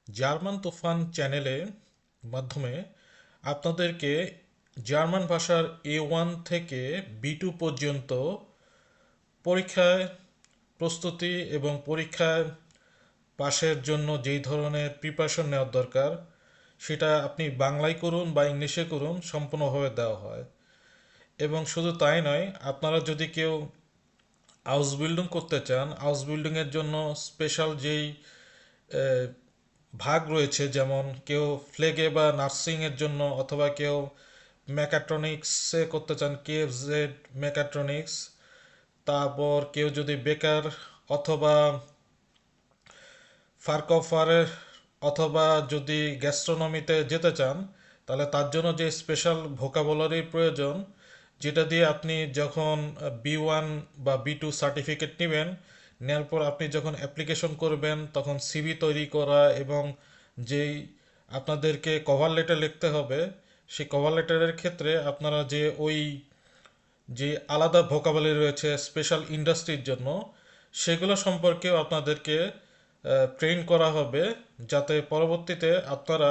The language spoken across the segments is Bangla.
জার্মান তুফান চ্যানেলের মাধ্যমে আপনাদেরকে জার্মান ভাষার A1 থেকে B2 পর্যন্ত পরীক্ষায় প্রস্তুতি এবং পরীক্ষায় পাশের জন্য যেই ধরনের প্রিপারেশন নেওয়ার দরকার সেটা আপনি বাংলায় করুন বা ইংলিশে করুন সম্পূর্ণভাবে দেওয়া হয়। এবং শুধু তাই নয়, আপনারা যদি কেউ হাউস বিল্ডিং করতে চান, হাউস বিল্ডিংয়ের জন্য স্পেশাল যেই আহ, ভাগ রয়েছে, যেমন কেউ ফ্লেগে বা নার্সিংয়ের জন্য, অথবা কেউ মেকাট্রনিক্সে করতে চান, KFZ মেকাট্রনিক্স, তারপর কেউ যদি বেকার অথবা ফারকফারের অথবা যদি গ্যাস্ট্রোনমিতে যেতে চান, তাহলে তার জন্য যে স্পেশাল ভোকাবুলারির প্রয়োজন, যেটা দিয়ে আপনি যখন B1 বা B2 সার্টিফিকেট নেবেন, নেওয়ার পর আপনি যখন অ্যাপ্লিকেশন করবেন তখন সিভি তৈরি করা এবং যেই আপনাদেরকে কভার লেটার লিখতে হবে, সেই কভার লেটারের ক্ষেত্রে আপনারা যে আলাদা ভোকাবুলারি রয়েছে স্পেশাল ইন্ডাস্ট্রির জন্য, সেগুলো সম্পর্কেও আপনাদেরকে ট্রেন করা হবে, যাতে পরবর্তীতে আপনারা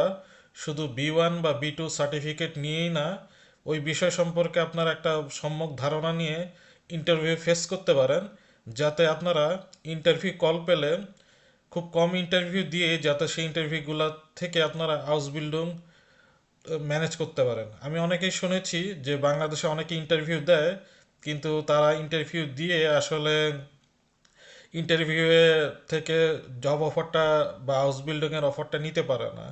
শুধু B1 বা B2 সার্টিফিকেট নিয়েই না, ওই বিষয় সম্পর্কে আপনারা একটা সম্যক ধারণা নিয়ে ইন্টারভিউ ফেস করতে পারেন, যাতে আপনারা ইন্টারভিউ কল পেলে খুব কম ইন্টারভিউ দিয়ে যাতে সেই ইন্টারভিউগুলো থেকে আপনারা হাউস বিল্ডিং ম্যানেজ করতে পারেন। আমি অনেকেই শুনেছি যে বাংলাদেশে অনেকে ইন্টারভিউ দেয়, কিন্তু তারা ইন্টারভিউ দিয়ে আসলে ইন্টারভিউয়ে থেকে জব অফারটা বা হাউস বিল্ডিংয়ের অফারটা নিতে পারে না।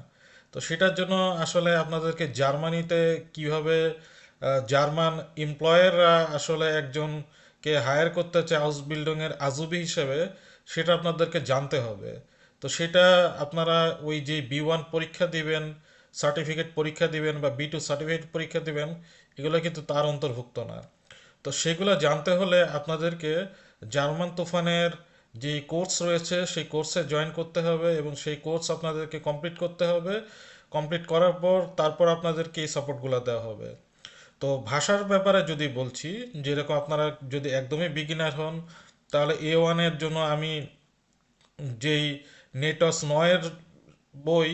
তো সেটার জন্য আসলে আপনাদেরকে জার্মানিতে কিভাবে জার্মান এমপ্লয়াররা আসলে একজনকে হায়ার করতে চায় হাউস বিল্ডিংয়ের আজুবি হিসেবে, সেটা আপনাদেরকে জানতে হবে। তো সেটা আপনারা ওই যে B1 পরীক্ষা দিবেন, সার্টিফিকেট পরীক্ষা দিবেন বা B2 সার্টিফিকেট পরীক্ষা দিবেন, এগুলো কিন্তু তার অন্তর্ভুক্ত না। তো সেগুলো জানতে হলে আপনাদেরকে জার্মান তুফানের যে কোর্স রয়েছে সেই কোর্সে জয়েন করতে হবে এবং সেই কোর্স আপনাদেরকে কমপ্লিট করতে হবে। কমপ্লিট করার পর তারপর আপনাদেরকে এই সাপোর্টগুলো দেওয়া হবে। তো ভাষার ব্যাপারে যদি বলছি, যেরকম আপনারা যদি একদমই বিগিনার হন, তাহলে A1-এর জন্য আমি যেই নেটস নয়ের বই,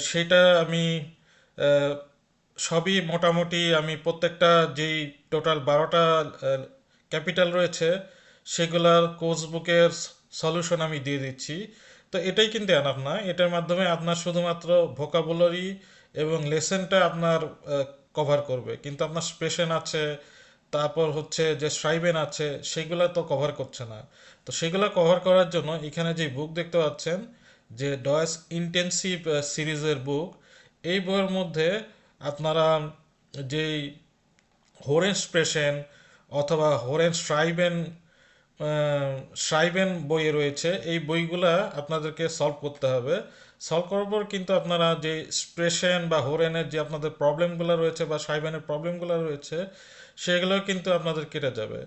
সেটা আমি আহ, সবই মোটামুটি আমি প্রত্যেকটা যেই টোটাল 12টা ক্যাপিটাল রয়েছে সেগুলার কোর্স বুকের সলিউশন আমি দিয়ে দিচ্ছি। তো এটাই কিন্তু এনাফ না, এটার মাধ্যমে আপনার শুধুমাত্র ভোকাবুলারি এবং লেসনটা আপনার কভার করবে, কিন্তু আপনার স্পেশন আছে, তারপর হচ্ছে যে শ্রাইবেন আছে, সেগুলা তো কভার করছে না। তো সেগুলা কভার করার জন্য এখানে যে বুক দেখতে পাচ্ছেন, যে ডয়েস ইন্টেন্সিভ সিরিজের বুক, এই বইয়ের মধ্যে আপনারা যেই হোরেন স্প্রেশন অথবা হোরেন শ্রাইবেন বইয়ে রয়েছে, এই বইগুলা আপনাদেরকে সলভ করতে হবে। সলভ করার পর কিন্তু আপনারা যে স্প্রেশন বা হোরেনের যে আপনাদের প্রবলেমগুলো রয়েছে বা শ্রাইবেনের প্রবলেমগুলো রয়েছে, সেগুলো কিন্তু আপনাদের কেটে যাবে।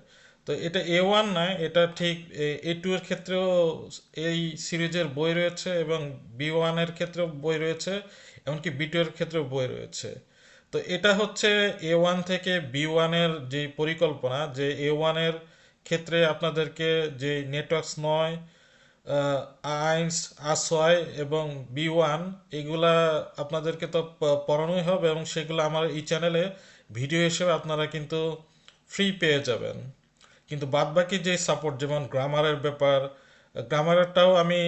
তো এটা A1 নয়, এটা ঠিক A2 এর ক্ষেত্রেও এই সিরিজের বই রয়েছে এবং B1-এর ক্ষেত্রেও বই রয়েছে, এমনকি B2 এর ক্ষেত্রেও বই রয়েছে। তো এটা হচ্ছে A1 থেকে B1-এর যে পরিকল্পনা, যে A1-এর ক্ষেত্রে আপনাদেরকে যে নেটওয়ার্কস নয়, আইনস, আসওয়াই এবং B1, এগুলা আপনাদেরকে তো পড়ানোই হবে এবং সেগুলো আমার এই চ্যানেলে ভিডিও হিসেবে আপনারা কিন্তু ফ্রি পেয়ে যাবেন। কিন্তু বাদবাকি যে সাপোর্ট, যেমন গ্রামারের ব্যাপার, গ্রামারটাও আমি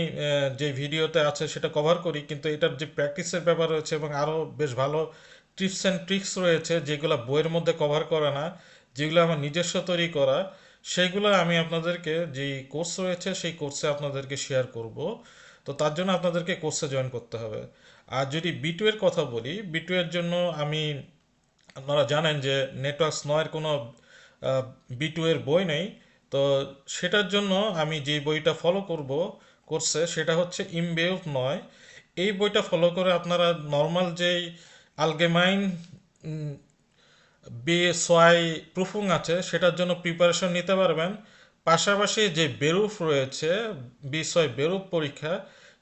যে ভিডিওতে আছে সেটা কভার করি, কিন্তু এটার যে প্র্যাকটিসের ব্যাপার রয়েছে এবং আরও বেশ ভালো টিপস অ্যান্ড ট্রিক্স রয়েছে যেগুলো বইয়ের মধ্যে কভার করা না, যেগুলো আমার নিজস্ব তৈরি করা, সেইগুলো আমি আপনাদেরকে যে কোর্স রয়েছে সেই কোর্সে আপনাদেরকে শেয়ার করব। তো তার জন্য আপনাদেরকে কোর্সে জয়েন করতে হবে। আর যদি B2 এর কথা বলি, B2 এর জন্য আমি, আপনারা জানেন যে নেটওয়ার্কস নয়ের কোনো B2 এর বই নেই। তো সেটার জন্য আমি যে বইটা ফলো করব কোর্সে, সেটা হচ্ছে ইমবেভ নয়। এই বইটা ফলো করে আপনারা নর্মাল যেই আলগেমাইন B2 প্রুফুং আছে সেটার জন্য প্রিপারেশন নিতে পারবেন। পাশাপাশি যে বেরুফ রয়েছে, B2 বেরুফ পরীক্ষা,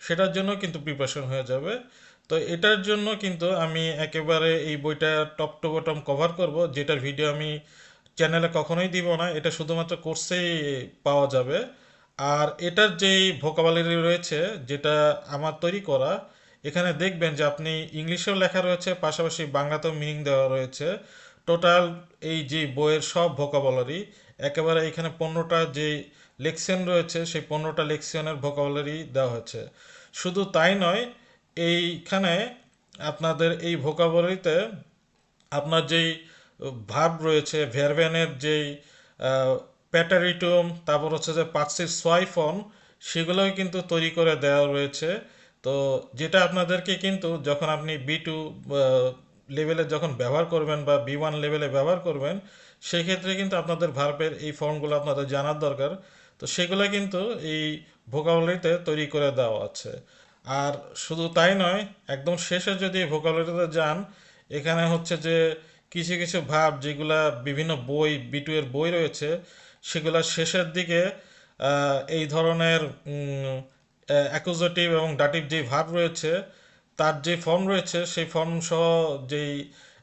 সেটার জন্য কিন্তু প্রিপারেশন হয়ে যাবে। তো এটার জন্য কিন্তু আমি একেবারে এই বইটা টপ টু বটম কভার করব, যেটার ভিডিও আমি চ্যানেলে কখনোই দিব না, এটা শুধুমাত্র কোর্সেই পাওয়া যাবে। আর এটার যেই ভোকাবুলারি রয়েছে, যেটা আমার তৈরি করা, এখানে দেখবেন যে আপনি ইংলিশেও লেখা রয়েছে, পাশাপাশি বাংলাতেও মিনিং দেওয়া রয়েছে। টোটাল এই যে বইয়ের সব ভোকাবুলারি একেবারে এখানে 15টা যে লেকশন রয়েছে, সেই 15টা লেকশনের ভোকাবুলারি দেওয়া হয়েছে। শুধু তাই নয়, এইখানে আপনাদের এই ভোকাবুলারিতে আপনার যেই ভার্ব রয়েছে, ভেরবেনের যেই প্যাটারিটুম, তারপর হচ্ছে যে পার্টসিপ সোয়াই ফর্ম, সেগুলোই কিন্তু তৈরি করে দেওয়া রয়েছে। তো যেটা আপনাদেরকে কিন্তু যখন আপনি B2 লেভেলে যখন ব্যবহার করবেন বা B1 লেভেলে ব্যবহার করবেন, সেই ক্ষেত্রে কিন্তু আপনাদের ভার্বের এই ফর্মগুলো আপনাদের জানার দরকার। তো সেগুলো কিন্তু এই ভোকাবুলারিতে তৈরি করে দেওয়া আছে। আর শুধু তাই নয়, একদম শেষে যদি ভোকাবুলারিতে যান, এখানে হচ্ছে যে কিছু কিছু ভাব যেগুলা বিভিন্ন বই, B2 এর বই রয়েছে, সেগুলা শেষের দিকে এই ধরনের অ্যাকুজেটিভ এবং ডাটিভ যে ভার্ব রয়েছে, তার যে ফর্ম রয়েছে সেই ফর্ম সহ যেই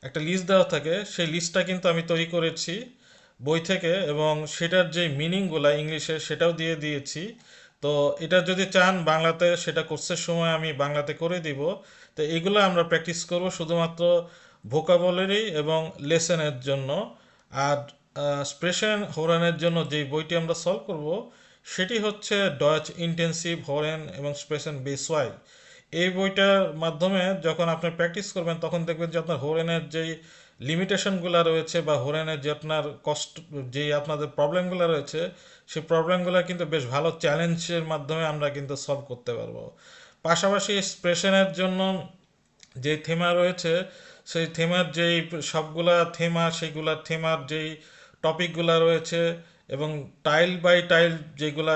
একটা লিস্ট দেওয়া থাকে, সেই লিস্টটা কিন্তু আমি তৈরি করেছি বই থেকে, এবং সেটার যে মিনিংগুলা ইংলিশে সেটাও দিয়ে দিয়েছি। তো এটা যদি চান বাংলাতে, সেটা কোর্সের সময় আমি বাংলাতে করে দিব। তো এগুলো আমরা প্র্যাকটিস করব শুধুমাত্র ভোকাবুলারি এবং লেসনের জন্য। আর স্প্রেশন হোরেনের জন্য যে বইটি আমরা সলভ করব, সেটি হচ্ছে ডয়েচ ইন্টেন্সিভ হোরেন এবং স্প্রেশন বেসওয়াই। এই বইটার মাধ্যমে যখন আপনি প্র্যাকটিস করবেন, তখন দেখবেন যে আপনার হোরেনের যেই লিমিটেশনগুলো রয়েছে বা হোরেনের যে আপনার কষ্ট, যেই আপনাদের প্রবলেমগুলো রয়েছে, সেই প্রবলেমগুলো কিন্তু বেশ ভালো চ্যালেঞ্জের মাধ্যমে আমরা কিন্তু সলভ করতে পারবো। পাশাপাশি এক্সপ্রেশনের জন্য যে থেমা রয়েছে, সেই থেমার যেই সবগুলা থেমা, সেইগুলা থেমার যেই টপিকগুলা রয়েছে, এবং টাইল বাই টাইল যেগুলা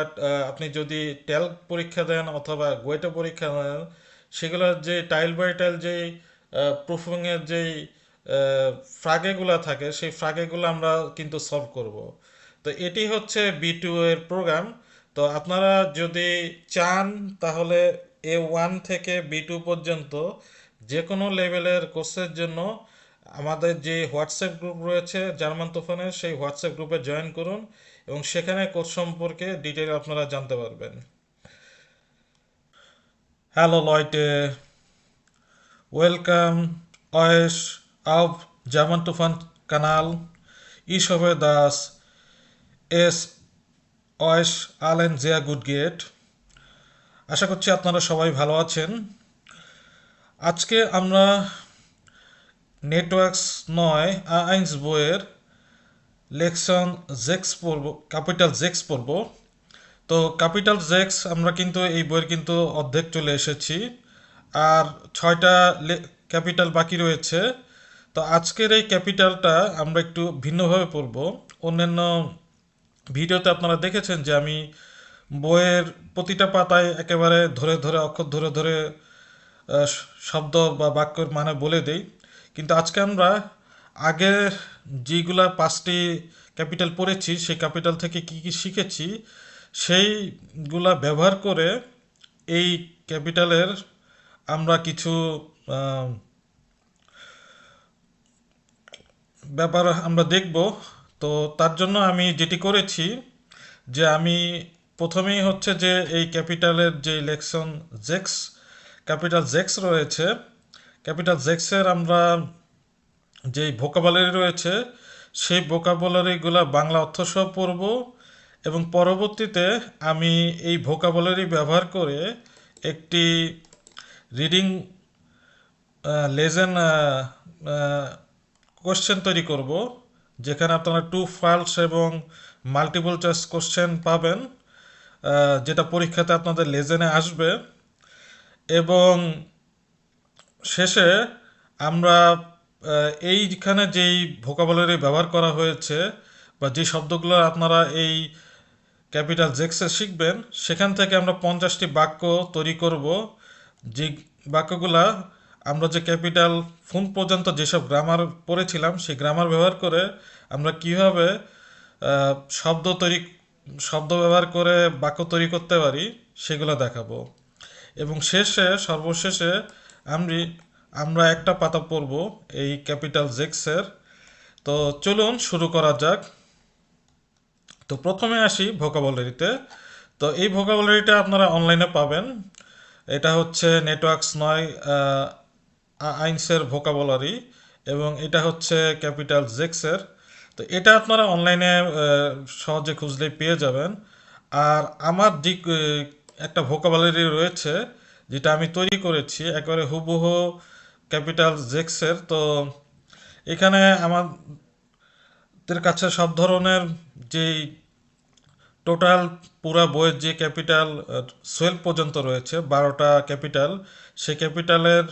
আপনি যদি টেল পরীক্ষা দেন অথবা গোয়েটে পরীক্ষা দেন, সেগুলোর যে টাইল বাই টাইল যেই প্রুফিংয়ের যেই ফ্রাগেগুলা থাকে, সেই ফ্রাগেগুলো আমরা কিন্তু সলভ করব। তো এটি হচ্ছে B2 এর প্রোগ্রাম। তো আপনারা যদি চান, তাহলে A1 থেকে B2 পর্যন্ত যে কোনো লেভেলের কোর্সের জন্য আমাদের যে হোয়াটসঅ্যাপ গ্রুপ রয়েছে জার্মান তুফানের, সেই হোয়াটসঅ্যাপ গ্রুপে জয়েন করুন, এবং সেখানে কোর্স সম্পর্কে ডিটেল আপনারা জানতে পারবেন। হ্যালো লয়টে, welcome euch auf German-Tufan-Kanal. Ich hoffe, dass es euch allen sehr gut geht. আশা করছি আপনারা সবাই ভালো আছেন। আজকে আমরা নেটওয়ার্কস 9 A1 বইয়ের লেকশন 6 পড়ব, ক্যাপিটাল 6 পড়ব। তো ক্যাপিটাল 6 আমরা কিন্তু এই বইয়ের কিন্তু অর্ধেক চলে এসেছি, আর 6টা ক্যাপিটাল বাকি রয়েছে। তো আজকের এই ক্যাপিটালটা আমরা একটু ভিন্নভাবে পড়ব। অন্যান্য ভিডিওতে আপনারা দেখেছেন যে আমি বইয়ের প্রতিটা পাতায় একেবারে ধরে ধরে, অক্ষর ধরে ধরে শব্দ বা বাক্যের মানে বলে দেই। কিন্তু আজকে আমরা আগে যেগুলা 5টি ক্যাপিটাল পড়েছি, সেই ক্যাপিটাল থেকে কি কি শিখেছি, সেইগুলা ব্যবহার করে এই ক্যাপিটালের আমরা কিছু আহ, ব্যাপার আমরা দেখব। তো তার জন্য আমি যেটি করেছি, যে আমি প্রথমেই হচ্ছে যে এই ক্যাপিটালের যে লেকশন জেক্স, ক্যাপিটাল জেক্স রয়েছে, ক্যাপিটাল জেক্সের আমরা যেই ভোকাবুলারি রয়েছে, সেই ভোকাবুলারিগুলো বাংলা অর্থ সহ পড়ব, এবং পরবর্তীতে আমি এই ভোকাবুলারি ব্যবহার করে একটি রিডিং লেজেন কোশ্চেন তৈরি করব, যেখানে আপনারা টু ফলস এবং মাল্টিপল চয়েস কোশ্চেন পাবেন, যেটা পরীক্ষাতে আপনাদের লেজেনে আসবে। এবং শেষে আমরা এইখানে যেই ভোকাবুলারি ব্যবহার করা হয়েছে বা যে শব্দগুলো আপনারা এই ক্যাপিটাল জেক্সে শিখবেন, সেখান থেকে আমরা 50টি বাক্য তৈরি করব। যে বাক্যগুলা আমরা যে ক্যাপিটাল ফোন পর্যন্ত যেসব গ্রামার পড়েছিলাম, সেই গ্রামার ব্যবহার করে আমরা কিভাবে আহ, শব্দ তৈরি শব্দ ব্যবহার করে বাক্য তৈরি করতে পারি, সেগুলো দেখাবো। এবং সর্বশেষে আমি আমরা একটা পাতা পড়ব এই ক্যাপিটাল জেক্সের। তো চলুন শুরু করা যাক। তো প্রথমে আসি ভোকাবুলারিতে। তো এই ভোকাবুলারিটা আপনারা অনলাইনে পাবেন। এটা হচ্ছে নেটওয়ার্কস 9 আইনসের ভোকাবুলারি, এবং এটা হচ্ছে ক্যাপিটাল জেক্সের। তো এটা আপনারা অনলাইনে সহজে খুঁজলেই পেয়ে যাবেন। আর আমার যে একটা ভোকাবুলারি রয়েছে, যেটা আমি তৈরি করেছি একেবারে হুবহু ক্যাপিটাল জেক্সের। তো এখানে আমাদের কাছে সব ধরনের যেই টোটাল পুরা বইয়ের যে ক্যাপিটাল 12 পর্যন্ত রয়েছে, 12টা ক্যাপিটাল, সেই ক্যাপিটালের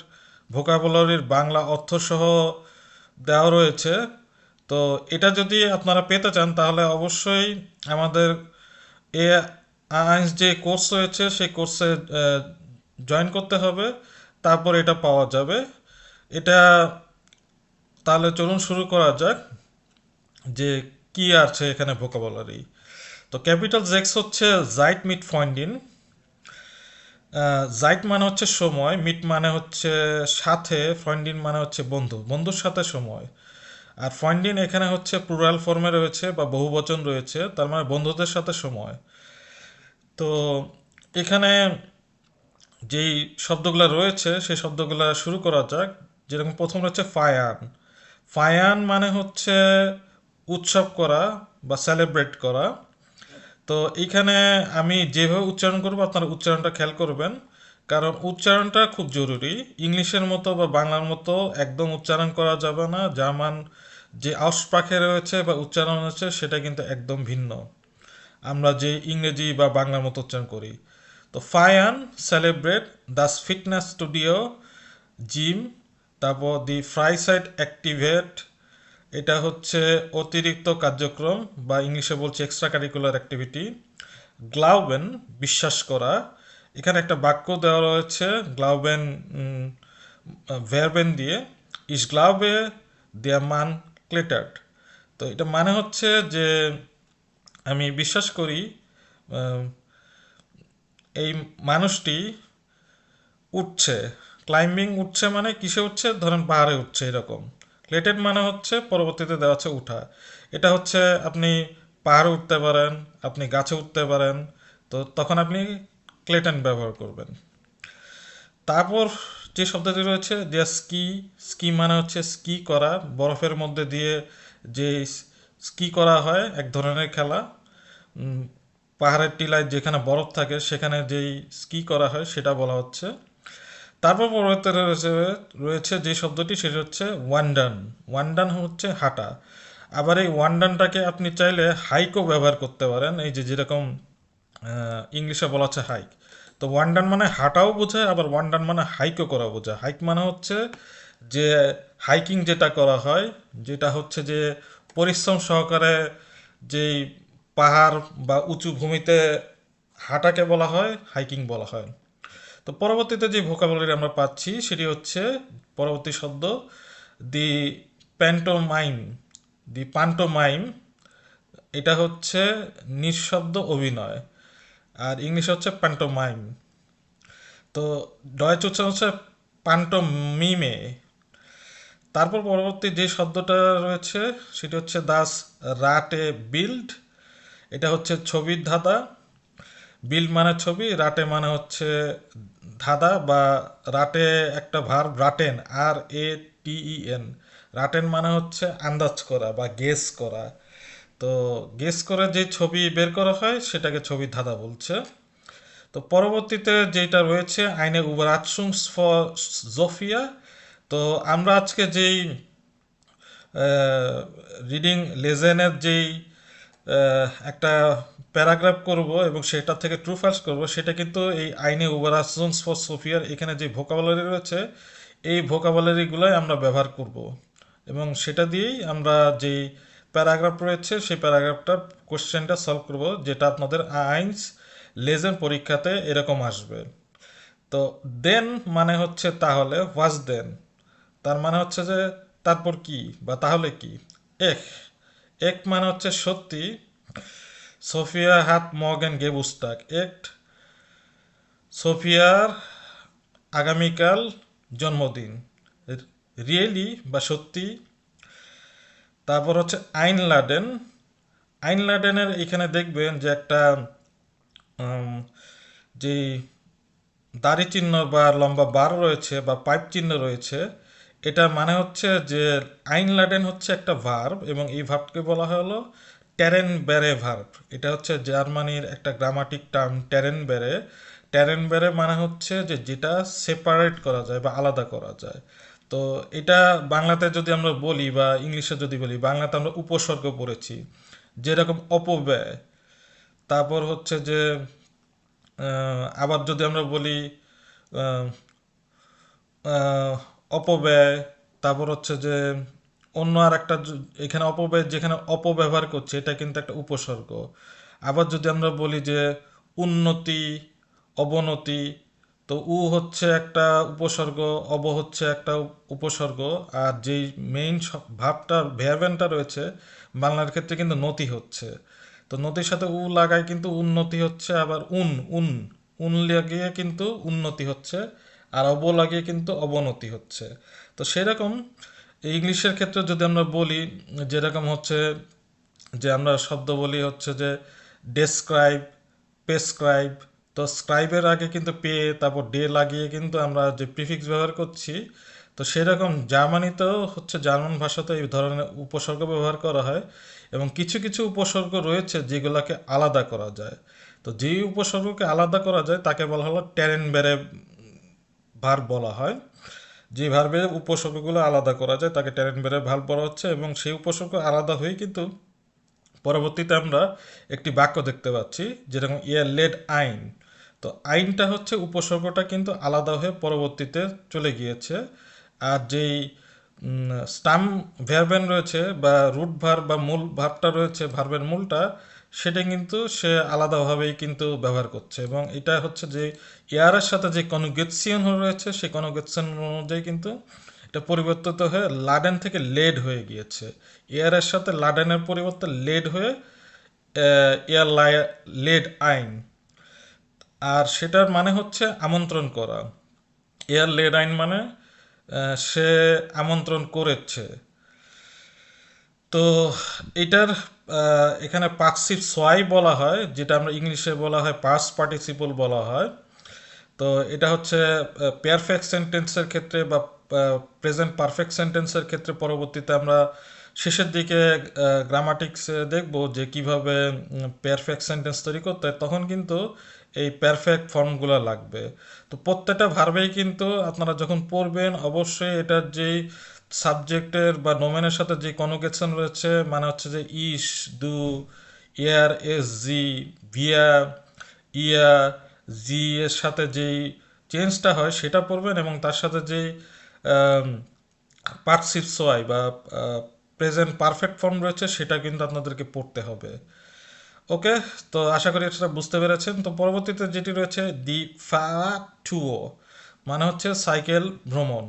ভোকাবুলারির বাংলা অর্থ সহ দেওয়া রয়েছে। তো এটা যদি আপনারা পেতে চান তাহলে অবশ্যই আমাদের এ আইনস যে কোর্স রয়েছে সেই কোর্সে জয়েন করতে হবে, তারপর এটা পাওয়া যাবে। এটা তাহলে চলুন শুরু করা যাক যে কি আছে এখানে ভোকাবুলারি। তো ক্যাপিটাল জেক্স হচ্ছে জাইট মিট ফয়েন্ডিন। জাইট মানে হচ্ছে সময়, মিট মানে হচ্ছে সাথে, ফয়েন্ডিন মানে হচ্ছে বন্ধু, বন্ধুর সাথে সময়। আর ফয়েন্ডিন এখানে হচ্ছে প্লুরাল ফর্মে রয়েছে বা বহুবচন রয়েছে, তার মানে বন্ধুদের সাথে সময়। তো এখানে যেই শব্দগুলো রয়েছে সেই শব্দগুলো শুরু করা যাক। যেরকম প্রথম হচ্ছে ফায়ান। ফায়ান মানে হচ্ছে উৎসব করা বা সেলিব্রেট করা। তো এইখানে আমি যেভাবে উচ্চারণ করবো আপনারা উচ্চারণটা খেয়াল করবেন, কারণ উচ্চারণটা খুব জরুরি। ইংলিশের মতো বা বাংলার মতো একদম উচ্চারণ করা যাবে না। জার্মান যে আউসপ্রাখে রয়েছে বা উচ্চারণ রয়েছে সেটা কিন্তু একদম ভিন্ন আমরা যে ইংরেজি বা বাংলার মতো উচ্চারণ করি। তো ফায়ান সেলিব্রেট, দাস ফিটনেস স্টুডিও, জিম। তারপর দি ফ্রাইসাইড অ্যাক্টিভেট, এটা হচ্ছে অতিরিক্ত কার্যক্রম বা ইংলিশে বলছে এক্সট্রা কারিকুলার অ্যাক্টিভিটি। গ্লাউবেন বিশ্বাস করা, এখানে একটা বাক্য দেওয়া রয়েছে গ্লাউবেন ভার্বেন দিয়ে, ইস গ্লাউবে দেয়ার মান ক্লেটার্ড। তো এটা মানে হচ্ছে যে আমি বিশ্বাস করি আহ, এই মানুষটি উঠছে। ক্লাইম্বিং উঠছে মানে কিসে উঠছে, ধরেন পাহাড়ে উঠছে এরকম। ক্লেটেড মানে হচ্ছে পরবর্তীতে দেওয়া আছে উঠা। এটা হচ্ছে আপনি পাহাড়ে উঠতে পারেন, আপনি গাছে উঠতে পারেন, তো তখন আপনি ক্লেটেন ব্যবহার করবেন। তারপর যে শব্দটি রয়েছে যে স্কি। স্কি মানে হচ্ছে স্কি করা, বরফের মধ্যে দিয়ে যে স্কি করা হয় এক ধরনের খেলা। উম, পাহাড়ের টিলায় যেখানে বরফ থাকে সেখানে যেই স্কি করা হয় সেটা বলা হচ্ছে। তারপর পরবর্তীতে রয়েছে রয়েছে যে শব্দটি সেটা হচ্ছে ওয়ান্ডান। ওয়ান্ডান হচ্ছে হাঁটা। আবার এই ওয়ান্ডানটাকে আপনি চাইলে হাইকও ব্যবহার করতে পারেন, এই যে যেরকম ইংলিশে বলা হচ্ছে হাইক। তো ওয়ান্ডান মানে হাঁটাও বোঝায়, আবার ওয়ান্ডান মানে হাইকও করা বোঝায়। হাইক মানে হচ্ছে যে হাইকিং যেটা করা হয়, যেটা হচ্ছে যে পরিশ্রম সহকারে যেই পাহাড় বা উঁচু ভূমিতে হাঁটাকে বলা হয় হাইকিং বলা হয়। তো পরবর্তীতে যে ভোকাবুলারি আমরা পাচ্ছি সেটি হচ্ছে পরবর্তী শব্দ দি প্যান্টোমাইম। দি পান্টোমাইম, এটা হচ্ছে নিঃশব্দ অভিনয়, আর ইংলিশ হচ্ছে প্যান্টোমাইম। তো ডয়েচ উচ্চারণ হচ্ছে পান্টোমিমে। তারপর পরবর্তী যে শব্দটা রয়েছে সেটি হচ্ছে দাস রাটে বিল্ড। এটা হচ্ছে ছবির ধাঁধা। বিল্ড মানে ছবি, রাটে মানে হচ্ছে ধাঁধা বা রাটে একটা ভার্ব রাটেন, RATEN। রাটেন মানে হচ্ছে আন্দাজ করা বা গেস করা। তো গেস করে যে ছবি বের করা হয় সেটাকে ছবির ধাঁধা বলছে। তো পরবর্তীতে যেটা রয়েছে আইনে উবারাতসুংস ফর জোফিয়া। তো আমরা আজকে যেই রিডিং লেজেনের যেই একটা প্যারাগ্রাফ করব এবং সেটা থেকে ট্রু ফার্স্ট করব, সেটা কিন্তু এই আইনে উবারাসন্স ফর সোফিয়ার এখানে যে ভোকাবুলারি রয়েছে এই ভোকাবুলারিগুলোই আমরা ব্যবহার করব, এবং সেটা দিয়েই আমরা যেই প্যারাগ্রাফ রয়েছে সেই প্যারাগ্রাফটার কোশ্চেনটা সলভ করব, যেটা আপনাদের আইনস লেজেন পরীক্ষাতে এরকম আসবে। তো দেন মানে হচ্ছে তাহলে, হোয়াজ দেন তার মানে হচ্ছে যে তারপর কি বা তাহলে কি। এক এক মানে হচ্ছে সত্যি। সোফিয়া হাত মর্গেন গেবুস্টাক একট, সোফিয়ার আগামীকাল জন্মদিন। রিয়েলি বা সত্যি। তারপর হচ্ছে আইন লাডেন। আইন লাডেনের এখানে দেখবেন যে একটা আম, যে দাড়ি চিহ্ন বা লম্বা বার রয়েছে বা পাইপ চিহ্ন রয়েছে, এটা মানে হচ্ছে যে আইনলাডেন হচ্ছে একটা ভার্ব এবং এই ভার্বকে বলা হলো ট্যারেন বেরে ভার্ব। এটা হচ্ছে জার্মানির একটা গ্রামাটিক টার্ম ট্যারেন বেরে। ট্যারেন বেরে মানে হচ্ছে যে যেটা সেপারেট করা যায় বা আলাদা করা যায়। তো এটা বাংলাতে যদি আমরা বলি বা ইংলিশে যদি বলি, বাংলাতে আমরা উপসর্গ পড়েছি যেরকম অপব্যয়। তারপর হচ্ছে যে আবার যদি আমরা বলি আহ, আহ, অপব্যয়, তারপর হচ্ছে যে অন্য আর একটা এখানে অপব্যয় যেখানে অপব্যবহার করছে এটা কিন্তু একটা উপসর্গ। আবার যদি আমরা বলি যে উন্নতি, অবনতি, তো হচ্ছে একটা উপসর্গ, হচ্ছে একটা উপসর্গ। আর যেই মেইন ভাবটা ভ্যারবেনটা রয়েছে বাংলার ক্ষেত্রে কিন্তু নতি হচ্ছে। তো নদীর সাথে লাগায় কিন্তু উন্নতি হচ্ছে, আবার উন লাগিয়ে কিন্তু উন্নতি হচ্ছে, আর লাগিয়ে কিন্তু অবনতি হচ্ছে। তো সেরকম ইংলিশের ক্ষেত্রে যদি আমরা বলি, যেরকম হচ্ছে যে আমরা শব্দ বলি হচ্ছে যে ডেসক্রাইব, প্রেসক্রাইব। তো স্ক্রাইবের আগে কিন্তু পে তারপর ডে লাগিয়ে কিন্তু আমরা যে প্রিফিক্স ব্যবহার করছি, তো সেরকম জার্মানিতেও হচ্ছে জার্মান ভাষাতে এই ধরনের উপসর্গ ব্যবহার করা হয়। এবং কিছু কিছু উপসর্গ রয়েছে যেগুলোকে আলাদা করা যায়। তো যেই উপসর্গকে আলাদা করা যায় তাকে বলা হলো ট্যারেন বেরে ভার্ব বলা হয়। যে ভার্বের উপসর্গগুলো আলাদা করা যায় তাকে ট্যারেন বেরে ভার্ব বলা হচ্ছে, এবং সেই উপসর্গ আলাদা হয়ে কিন্তু পরবর্তীতে আমরা একটি বাক্য দেখতে পাচ্ছি যেরকম ইয়ে লেড আইন। তো আইনটা হচ্ছে উপসর্গটা কিন্তু আলাদা হয়ে পরবর্তীতে চলে গিয়েছে। আর যেই স্টাম ভার্বেন রয়েছে বা রুট ভার্ব বা মূল ভার্বটা রয়েছে, ভার্বের মূলটা, সেটা কিন্তু সে আলাদাভাবেই কিন্তু ব্যবহার করছে। এবং এটা হচ্ছে যে ইয়ারের সাথে যে কনজুগেশন রয়েছে সেই কনজুগেশন অনুযায়ী কিন্তু এটা পরিবর্তিত হয়ে লাডেন থেকে লেড হয়ে গিয়েছে। এয়ারের সাথে লাডেনের পরিবর্তে লেড হয়ে এয়ার লেড আইন। আর সেটার মানে হচ্ছে আমন্ত্রণ করা। এয়ার লেড আইন মানে সে আমন্ত্রণ করেছে। তো এটার এখানে পার্সিভ সোয়াই বলা হয়, যেটা আমরা ইংলিশে বলা হয় পাস্ট পার্টিসিপল বলা হয়। তো এটা হচ্ছে পারফেক্ট সেন্টেন্সের ক্ষেত্রে বা প্রেজেন্ট পারফেক্ট সেন্টেন্সের ক্ষেত্রে পরবর্তীতে আমরা শেষের দিকে গ্রামাটিক্স দেখব যে কিভাবে পারফেক্ট সেন্টেন্স তৈরি করতে হয়, তখন কিন্তু এই পারফেক্ট ফর্মগুলো লাগবে। তো প্রত্যেকটা ভার্বেই কিন্তু আপনারা যখন পড়বেন অবশ্যই এটার যেই সাবজেক্টের বা নোমেনের সাথে যে কনজুগেশন রয়েছে, মানে হচ্ছে যে ইস, দু, ইয়ার, এস জি, ভিয়া, ইয়া, জি এর সাথে যেই চেঞ্জটা হয় সেটা পড়বেন, এবং তার সাথে যেই পার্টসিপ সোয়াই বা প্রেজেন্ট পারফেক্ট ফর্ম রয়েছে সেটা কিন্তু আপনাদেরকে পড়তে হবে। ওকে, তো আশা করি সেটা বুঝতে পেরেছেন। তো পরবর্তীতে যেটি রয়েছে দি টুও, মানে হচ্ছে সাইকেল ভ্রমণ।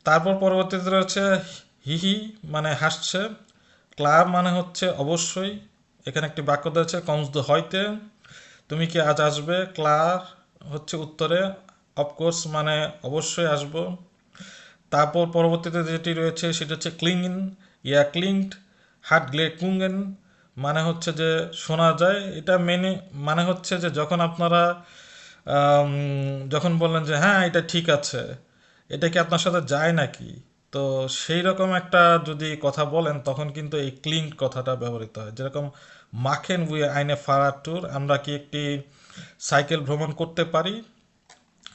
তারপর পরবর্তীতে রয়েছে হিহি, মানে হাসছে। ক্লাব মানে হচ্ছে অবশ্যই। এখানে একটি বাক্য দিয়েছে কমস দু হইতে, তুমি কি আজ আসবে। ক্লার হচ্ছে উত্তরে, অফকোর্স মানে অবশ্যই আসবো। তারপর পরবর্তীতে যেটি রয়েছে সেটা হচ্ছে ক্লিংন, ইয়া ক্লিংড, হাট গ্লে কুঙ্গেন, মানে হচ্ছে যে শোনা যায়। এটা মেনে মানে হচ্ছে যে যখন আপনারা আম, যখন বললেন যে হ্যাঁ এটা ঠিক আছে, এটা কি আপনার সাথে যায় নাকি, তো সেই রকম একটা যদি কথা বলেন তখন কিন্তু এই ক্লিংড কথাটা ব্যবহৃত হয়। যেরকম মাখেন উই আইনে ফারার ট্যুর, আমরা কি একটি সাইকেল ভ্রমণ করতে পারি।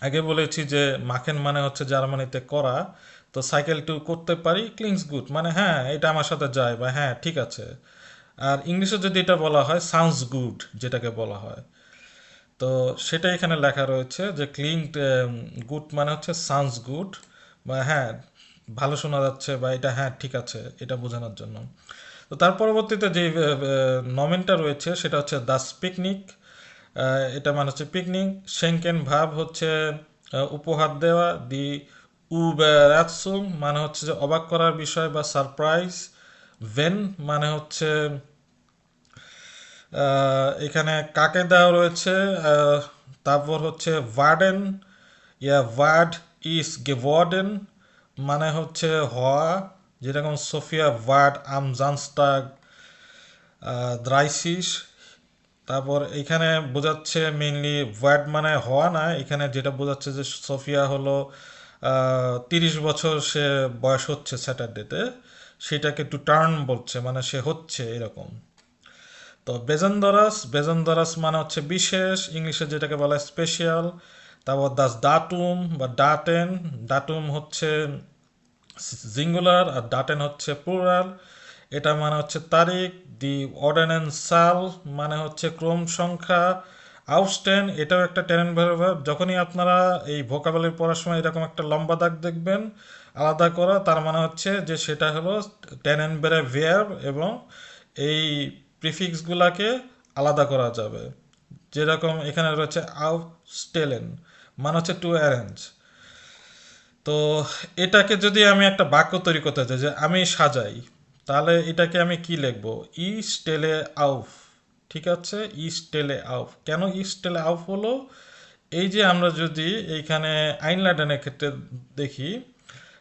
আগে বলেছি যে মাখেন মানে হচ্ছে জার্মানিতে করা, তো সাইকেল টু করতে পারি, ক্লিংস গুড মানে হ্যাঁ এটা আমার সাথে যায় বা হ্যাঁ ঠিক আছে। আর ইংলিশে যদি এটা বলা হয় সাউন্ডস গুড যেটাকে বলা হয়, তো সেটা এখানে লেখা রয়েছে যে ক্লিং গুড মানে হচ্ছে সাউন্ডস গুড বা হ্যাঁ ভালো শোনা যাচ্ছে বা এটা হ্যাঁ ঠিক আছে এটা বোঝানোর জন্য। তো তার পরবর্তীতে যে নমেনটা রয়েছে সেটা হচ্ছে দাস পিকনিক। এটা মানে হচ্ছে পিকনিক। সেনকেন ভাব হচ্ছে উপহার দেওয়া। দি উবেরাৎসুং মানে হচ্ছে যে অবাক করার বিষয় বা সারপ্রাইজ। ভেন মানে হচ্ছে এখানে কাকে দেওয়া রয়েছে। তারপর হচ্ছে ভার্ডেন, ইয়া ভার্ড ইস গেভর্ডেন, মানে হচ্ছে হওয়া। যেরকম সোফিয়া ভার্ড আম জানস্টাগ দ্রাইসিস, তারপর এখানে বোঝাচ্ছে মেইনলি ভয়েড মানে হওয়া না, এখানে যেটা বোঝাচ্ছে যে সোফিয়া হলো 30 বছর সে বয়স হচ্ছে স্যাটারডেতে, সেটাকে টু টার্ন বলছে, মানে সে হচ্ছে এরকম। তো বেজেন্দরাস, বেজেন্দরাস মানে হচ্ছে বিশেষ, ইংলিশে যেটাকে বলা হয় স্পেশাল। তারপর দাস ডাটুম বা ডাটেন, ডাটুম হচ্ছে সিঙ্গুলার আর ডাটেন হচ্ছে প্লুরাল। এটা মানে হচ্ছে তারিখ। দি অর্ডিন্যান্স সাল মানে হচ্ছে ক্রম সংখ্যা। আউস্টেন এটাও একটা টেনেন ভার্ব। যখনই আপনারা এই ভোকাবুলারি পড়ার সময় এরকম একটা লম্বা দাগ দেখবেন আলাদা করা, তার মানে হচ্ছে যে সেটা হলো টেনেন বেড়ে ভার্ব, এবং এই প্রিফিক্সগুলাকে আলাদা করা যাবে। যেরকম এখানে রয়েছে আউস্টেলেন মানে হচ্ছে টু অ্যারেঞ্জ। তো এটাকে যদি আমি একটা বাক্য তৈরি করতে চাই যে আমি সাজাই, তাহলে এটাকে আমি কি লিখবো? ই স্টেলে আউফ। ঠিক আছে, ই স্টেলে আউফ। কেন ই স্টেলে আউফ হলো? এই যে আমরা যদি এইখানে আইনলাডেনের ক্ষেত্রে দেখি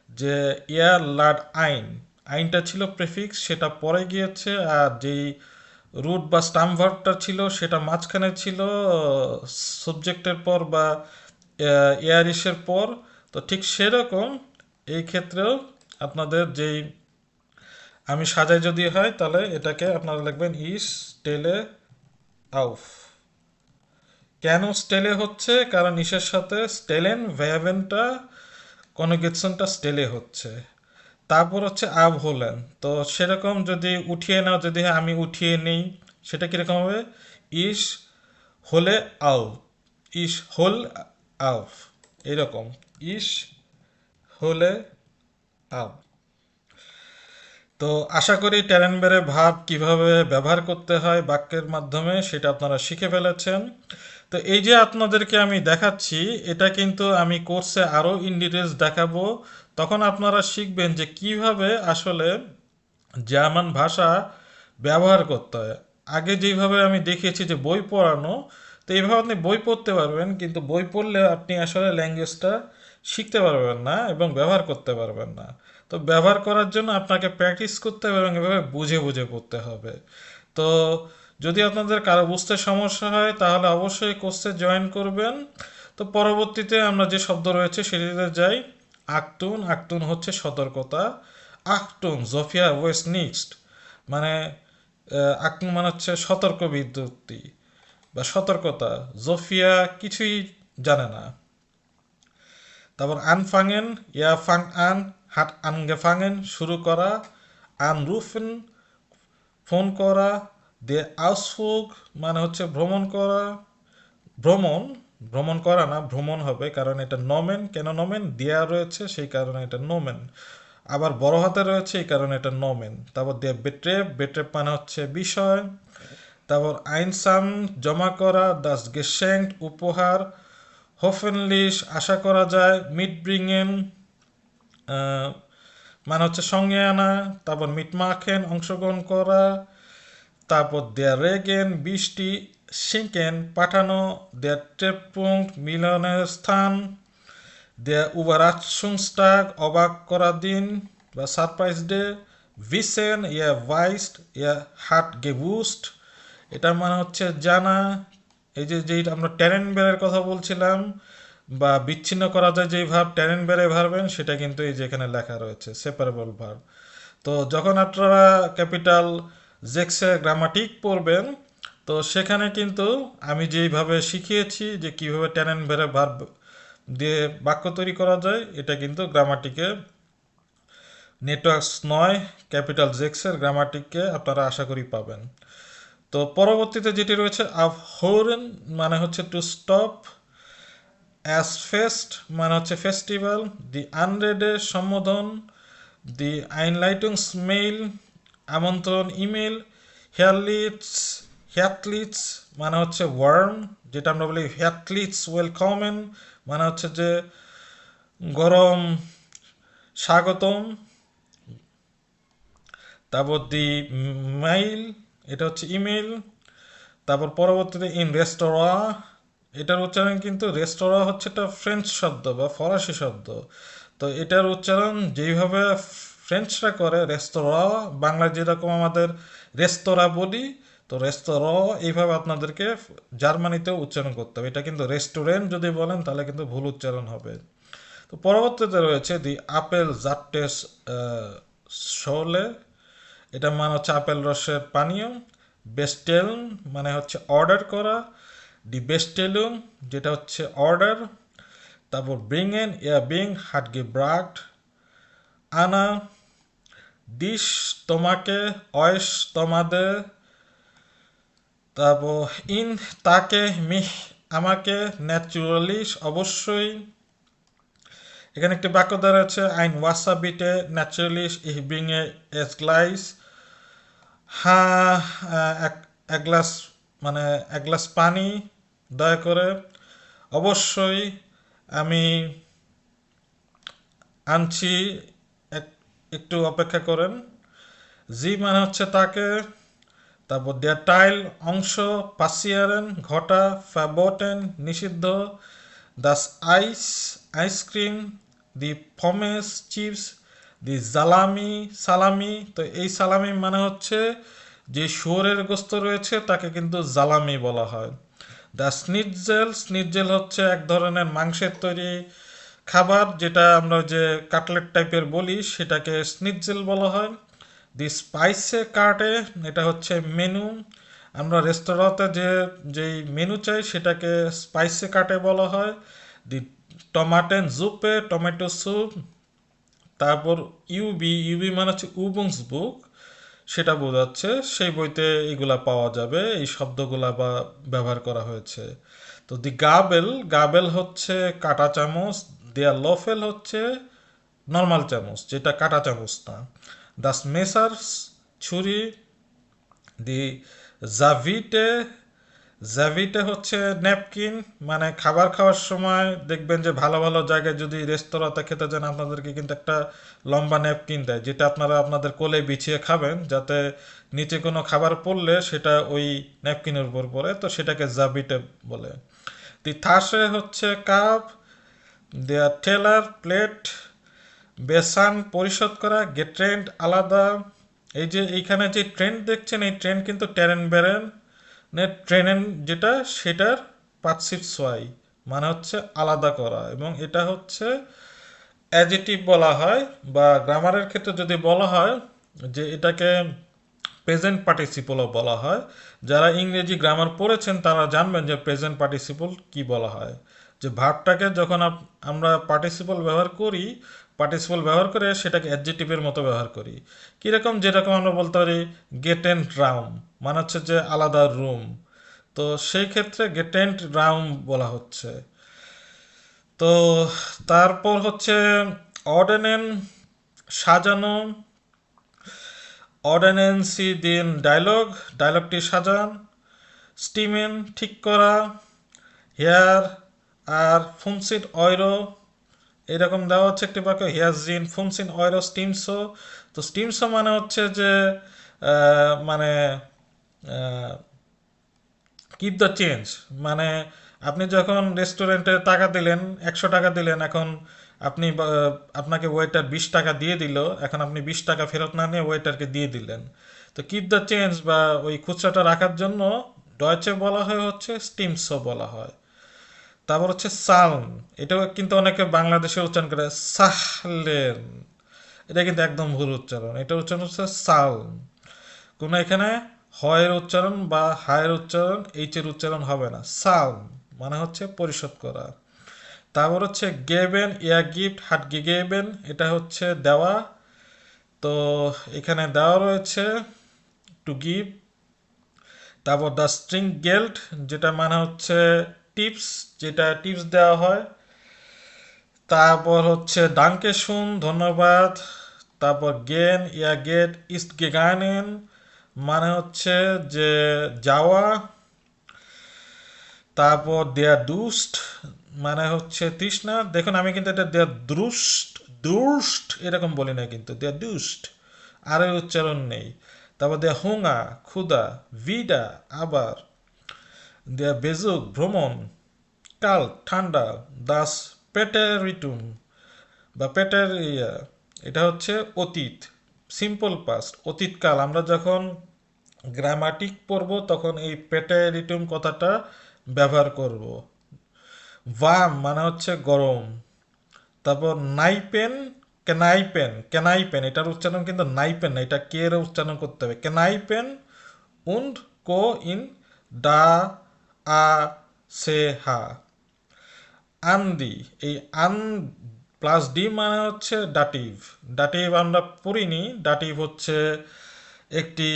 যে ইয়ার লাড আইন, আইনটা ছিল প্রেফিক্স, সেটা পরে গিয়েছে, আর যেই রুট বা স্টাম ভার্বটা ছিল সেটা মাঝখানে ছিল সাবজেক্টের পর বা এয়ারিসের পর। তো ঠিক সেরকম এই ক্ষেত্রেও আপনাদের যেই আমি সাজাই যদি হয়, তাহলে এটাকে আপনারা লিখবেন ইস টেলে আউফ। কেন স্টেলে হচ্ছে? কারণ ইসের সাথে স্টেলেন ভ্যাভেনটা কনজুগেশনটা স্টেলে হচ্ছে। তারপর হচ্ছে আব হলেন। তো সেরকম যদি উঠিয়ে নাও, যদি আমি উঠিয়ে নেই, সেটা কিরকম হবে? ইস হলে আউ, ইস হোল আউফ, এরকম। ইস হলে আউ। তো আশা করি ট্যালেন্টবেরে ভাব কিভাবে ব্যবহার করতে হয় বাক্যের মাধ্যমে সেটা আপনারা শিখে ফেলেছেন। তো এই যে আপনাদেরকে আমি দেখাচ্ছি, এটা কিন্তু আমি কোর্সে আরও ইন ডিটেলস দেখাবো। তখন আপনারা শিখবেন যে কিভাবে আসলে জার্মান ভাষা ব্যবহার করতে হয়। আগে যেইভাবে আমি দেখিয়েছি যে বই পড়ানো, তো এইভাবে আপনি বই পড়তে পারবেন, কিন্তু বই পড়লে আপনি আসলে ল্যাঙ্গুয়েজটা শিখতে পারবেন না এবং ব্যবহার করতে পারবেন না। তো ব্যবহার করার জন্য আপনাকে প্র্যাকটিস করতে হবে এবং এভাবে বুঝে বুঝে পড়তে হবে। তো যদি আপনাদের কারো বুঝতে সমস্যা হয় তাহলে অবশ্যই কোর্সে জয়েন করবেন। তো পরবর্তীতে আমরা যে শব্দ রয়েছে সেটিতে যাই। আক্তুন, আক্তুন হচ্ছে সতর্কতা। আক্তুন জোফিয়া ওয়েস্ট নিক্সট মানে আক্তুন মানে হচ্ছে সতর্ক বিজ্ঞপ্তি বা সতর্কতা। জোফিয়া কিছুই জানে না। তারপর আনফাঙেন, ইয়া ফাং আন, হাট আনগেফাঙেন শুরু করা। আনরুফেন ফোন করা। দে আউসফুগ মানে হচ্ছে ভ্রমণ করা। ভ্রমণ, ভ্রমণ করা না, ভ্রমণ হবে, কারণ এটা নমেন। কেন নমেন? দেয়া রয়েছে সেই কারণে এটা নোমেন। আবার বড় হাতে রয়েছে এই কারণে এটা নোমেন। তারপর দিয়ে বেট্রেপ, বেট্রেপ মানে হচ্ছে বিষয়। তারপর আইনসাম জমা করা। দাস গেশেঙ্ক উপহার। হোফেনলিশ আশা করা যায়। মিট ব্রিঙেন মানে হচ্ছে সঙ্গে আনা। তারপর মিট মাখেন অংশগ্রহণ করা। তারপর দেয়ার রেগেন বৃষ্টি। শিঙ্কেন পাঠানো। দেয়ার ট্রেপুঙ্ক মিলনের স্থান। দেয়ার উবারাৎসুংস্টাগ অবাক করা দিন বা সারপ্রাইজ ডে। ভিসেন ইয়া ভাইস্ট ইয়া হাট গেবুস্ট, এটার মানে হচ্ছে জানা। এই যে যেই আমরা ট্যারেন বেড়ের কথা বলছিলাম বা বিচ্ছিন্ন করা যায় যেই ভার্ব ট্যারেন বেড়ে ভার্বেন, সেটা কিন্তু এই যে এখানে লেখা রয়েছে সেপারেবল ভার্ব। তো যখন আপনারা ক্যাপিটাল জেক্সের গ্রামাটিক পড়বেন, তো সেখানে কিন্তু আমি যেইভাবে শিখিয়েছি যে কিভাবে ট্যানেন বেড়ে ভার্ব দিয়ে বাক্য তৈরি করা যায়, এটা কিন্তু গ্রামাটিকে নেটওয়ার্কস নয়, ক্যাপিটাল জেক্সের গ্রামাটিককে আপনারা আশা করি পাবেন। তো পরবর্তীতে যেটি রয়েছে আফহোরেন মানে হচ্ছে টু স্টপ। অ্যাস ফেস্ট মানে হচ্ছে ফেস্টিভ্যাল। দি আনরেডে সম্বোধন। দি আইনলাইটুংস মেইল আমন্ত্রণ ইমেল। হেয়ারলিটস, হ্যাটলিটস মানে হচ্ছে ওয়ার্ম, যেটা আমরা বলি হ্যাটলিটস ওয়েলকামেন মানে হচ্ছে যে গরম স্বাগতম। তারপর দি মেইল, এটা হচ্ছে ইমেল। তারপর পরবর্তীতে ইন রেস্তোরাঁ, এটার উচ্চারণ কিন্তু রেস্তোরাঁ হচ্ছে একটা ফ্রেঞ্চ শব্দ বা ফরাসি শব্দ। তো এটার উচ্চারণ যেইভাবে ফ্রেঞ্চরা করে রেস্তোরাঁ, বাংলা যেরকম আমাদের রেস্তোরাঁ বলি, তো রেস্তোরাঁ এইভাবে আপনাদেরকে জার্মানিতেও উচ্চারণ করতে হবে। এটা কিন্তু রেস্টুরেন্ট যদি বলেন তাহলে কিন্তু ভুল উচ্চারণ হবে। তো পরবর্তীতে রয়েছে দি আপেল জাট্টেস শোলে, এটা মানে হচ্ছে আপেল রসের পানীয়। বেস্টেলন মানে হচ্ছে অর্ডার করা। ডি বেস্টেলুম যেটা হচ্ছে অর্ডার। তারপর ব্রিংয়েন ইয়া বিং হাট গেব্রাগড আনা ডিশ তোমাকে অয়েস তোমাদের। তারপর ইন তাকে মিহ আমাকে ন্যাচুরালি অবশ্যই। এখানে একটি বাক্য দ্বারা আছে আইন ওয়াসাবিটে ন্যাচুরালি ইহ ব্রিংয়ে এস গ্লাইস। হ্যাঁ, এক এক গ্লাস মানে এক গ্লাস পানি দয়া করে। অবশ্যই আমি আনছি, একটু অপেক্ষা করেন। জি মানে হচ্ছে তাকে। তারপর দেয়ার টাইল অংশ, পাসিয়ারেন ঘটা, ফ্যাবোটেন নিষিদ্ধ, দাস আইস আইসক্রিম, দি ফমেস চিপস, দি জালামি সালামি। তো এই সালামি মানে হচ্ছে যে শুয়োরের গোস্ত রয়েছে তাকে কিন্তু জালামি বলা হয়। দ্য স্নিটজেল, স্নিটজেল হচ্ছে এক ধরনের মাংসের তৈরি খাবার, যেটা আমরা যে কাটলেট টাইপের বলি সেটাকে স্নিটজেল বলা হয়। দি স্পাইসে কার্টে, এটা হচ্ছে মেনু। আমরা রেস্তোরাঁতে যেই মেনু চাই সেটাকে স্পাইসে কার্টে বলা হয়। দি টমাটেন জুপে, টমেটো স্যুপ। তারপর ইউবি, ইউবি মানে হচ্ছে উবুংস বুক, সেটা বোঝাচ্ছে সেই বইতে এগুলা পাওয়া যাবে, এই শব্দগুলা বা ব্যবহার করা হয়েছে। তো দি গাবেল, গাবেল হচ্ছে কাঁটা চামচ। দেয়ার লোফেল হচ্ছে নর্মাল চামচ, যেটা কাঁটা চামচ না। দাস মেসার্স ছুরি। দি জাভিটে, জাভিটে হচ্ছে ন্যাপকিন। মানে খাবার খাওয়ার সময় দেখবেন যে ভালো ভালো জায়গায় যদি রেস্তোরাঁতে খেতে যান আপনাদেরকে কিন্তু একটা লম্বা ন্যাপকিন দেয়, যেটা আপনারা আপনাদের কোলে বিছিয়ে খাবেন, যাতে নিচে কোনো খাবার পড়লে সেটা ওই ন্যাপকিনের উপর পড়ে, তো সেটাকে জাভিটে বলে। দি থাসে হচ্ছে কাপ। দেয়ার টেলার প্লেট। বেসান পরিশোধ করা। গেট্রেন্ড আলাদা। এই যে এইখানে যে ট্রেন্ড দেখছেন এই ট্রেন্ড কিন্তু টেরেন বেরেন ট্রেনের যেটা সেটার পার্টসিপ সোয়াই, মানে হচ্ছে আলাদা করা, এবং এটা হচ্ছে অ্যাজেটিভ বলা হয়, বা গ্রামারের ক্ষেত্রে যদি বলা হয় যে এটাকে প্রেজেন্ট পার্টিসিপলও বলা হয়। যারা ইংরেজি গ্রামার পড়েছেন তারা জানবেন যে প্রেজেন্ট পার্টিসিপল কি বলা হয়। যে ভার্বটাকে যখন আমরা পার্টিসিপল ব্যবহার করি, পার্টিসিপল ব্যবহার করে সেটাকে অ্যাডজেটিভের মতো ব্যবহার করি। কীরকম, যেরকম আমরা বলতে পারি গেট এন্ড রাউম, মানে হচ্ছে যে আলাদা রুম। তো সেই ক্ষেত্রে গেট এন্ড রাউম বলা হচ্ছে। তো তারপর হচ্ছে অর্ডেনেন সাজানো। অর্ডেনেন্সি দিন ডায়লগ, ডায়লগটি সাজান। স্টিমেন ঠিক করা। হেয়ার আর ফুনসিন অয়রো, এরকম দেওয়া হচ্ছে একটি বাক্য। হেয়ার জিন ফুনসিন অয়রো স্টিমসো। তো স্টিমসো মানে হচ্ছে যে মানে কিপ দ্য চেঞ্জ, মানে আপনি যখন রেস্টুরেন্টে টাকা দিলেন, 100 টাকা দিলেন, এখন আপনি আপনাকে ওয়েটার 20 টাকা দিয়ে দিল, এখন আপনি 20 টাকা ফেরত না নিয়ে ওয়েটারকে দিয়ে দিলেন। তো কিপ দ্য চেঞ্জ বা ওই খুচরাটা রাখার জন্য ডয়চে বলা হয় হচ্ছে স্টিমসো বলা হয়। তারপর হচ্ছে সালন, এটাও কিন্তু অনেকে বাংলাদেশে উচ্চারণ করে সাহলেন, এটা কিন্তু একদম ভুল উচ্চারণ। এটা উচ্চারণ হচ্ছে সালন। কোনো এখানে হয়ের উচ্চারণ বা হায়ের উচ্চারণ, এইচের উচ্চারণ হবে না। সালন মানে হচ্ছে পরিশোধ করা। তারপর হচ্ছে গেবেন ইয়া গিফট হাট গেবেন, এটা হচ্ছে দেওয়া। তো এখানে দেওয়া রয়েছে টু গিভ। তারপর দ্য স্ট্রিং গেল্ট, যেটা মানে হচ্ছে টিপস, যেটা টিপস দেওয়া হয়। তারপর হচ্ছে ডাঙ্কে শুন ধন্যবাদ। তারপর গেন ইয়া গেট ইস্ট গেগানেন, মানে হচ্ছে যে যাওয়া। তারপর দেয়া দুস্ট মানে হচ্ছে তৃষ্ণা। দেখুন আমি কিন্তু এটা দেয়া দ্রুষ্ট দুষ্ট এরকম বলি না, কিন্তু দেয়া দুষ্ট আর এর উচ্চারণ নেই। তারপর দেয়া হুঙা ক্ষুদা, ভিডা আবার, দেয়া বেজুক ভ্রমণ, কাল ঠান্ডা, দাস পেটেরিটুম বা পেটের এটা হচ্ছে অতীত, সিম্পল পাস্ট অতীতকাল। আমরা যখন গ্রামাটিক পড়ব তখন এই প্রেটেরিটুম কথাটা ব্যবহার করব। ভার্ম মানে হচ্ছে গরম। তারপর নাইপেন, কেনাইপেন, কেনাইপেন এটার উচ্চারণ কিন্তু নাইপেন না, এটা কে এর উচ্চারণ করতে হবে। কেনাইপেন উন্ড কো ইন ডা আ সে হা। আনদি, এই আন প্লাস ডি মানে হচ্ছে ডাটিভ। ডাটিভ আমরা পড়িনি, ডাটিভ হচ্ছে একটি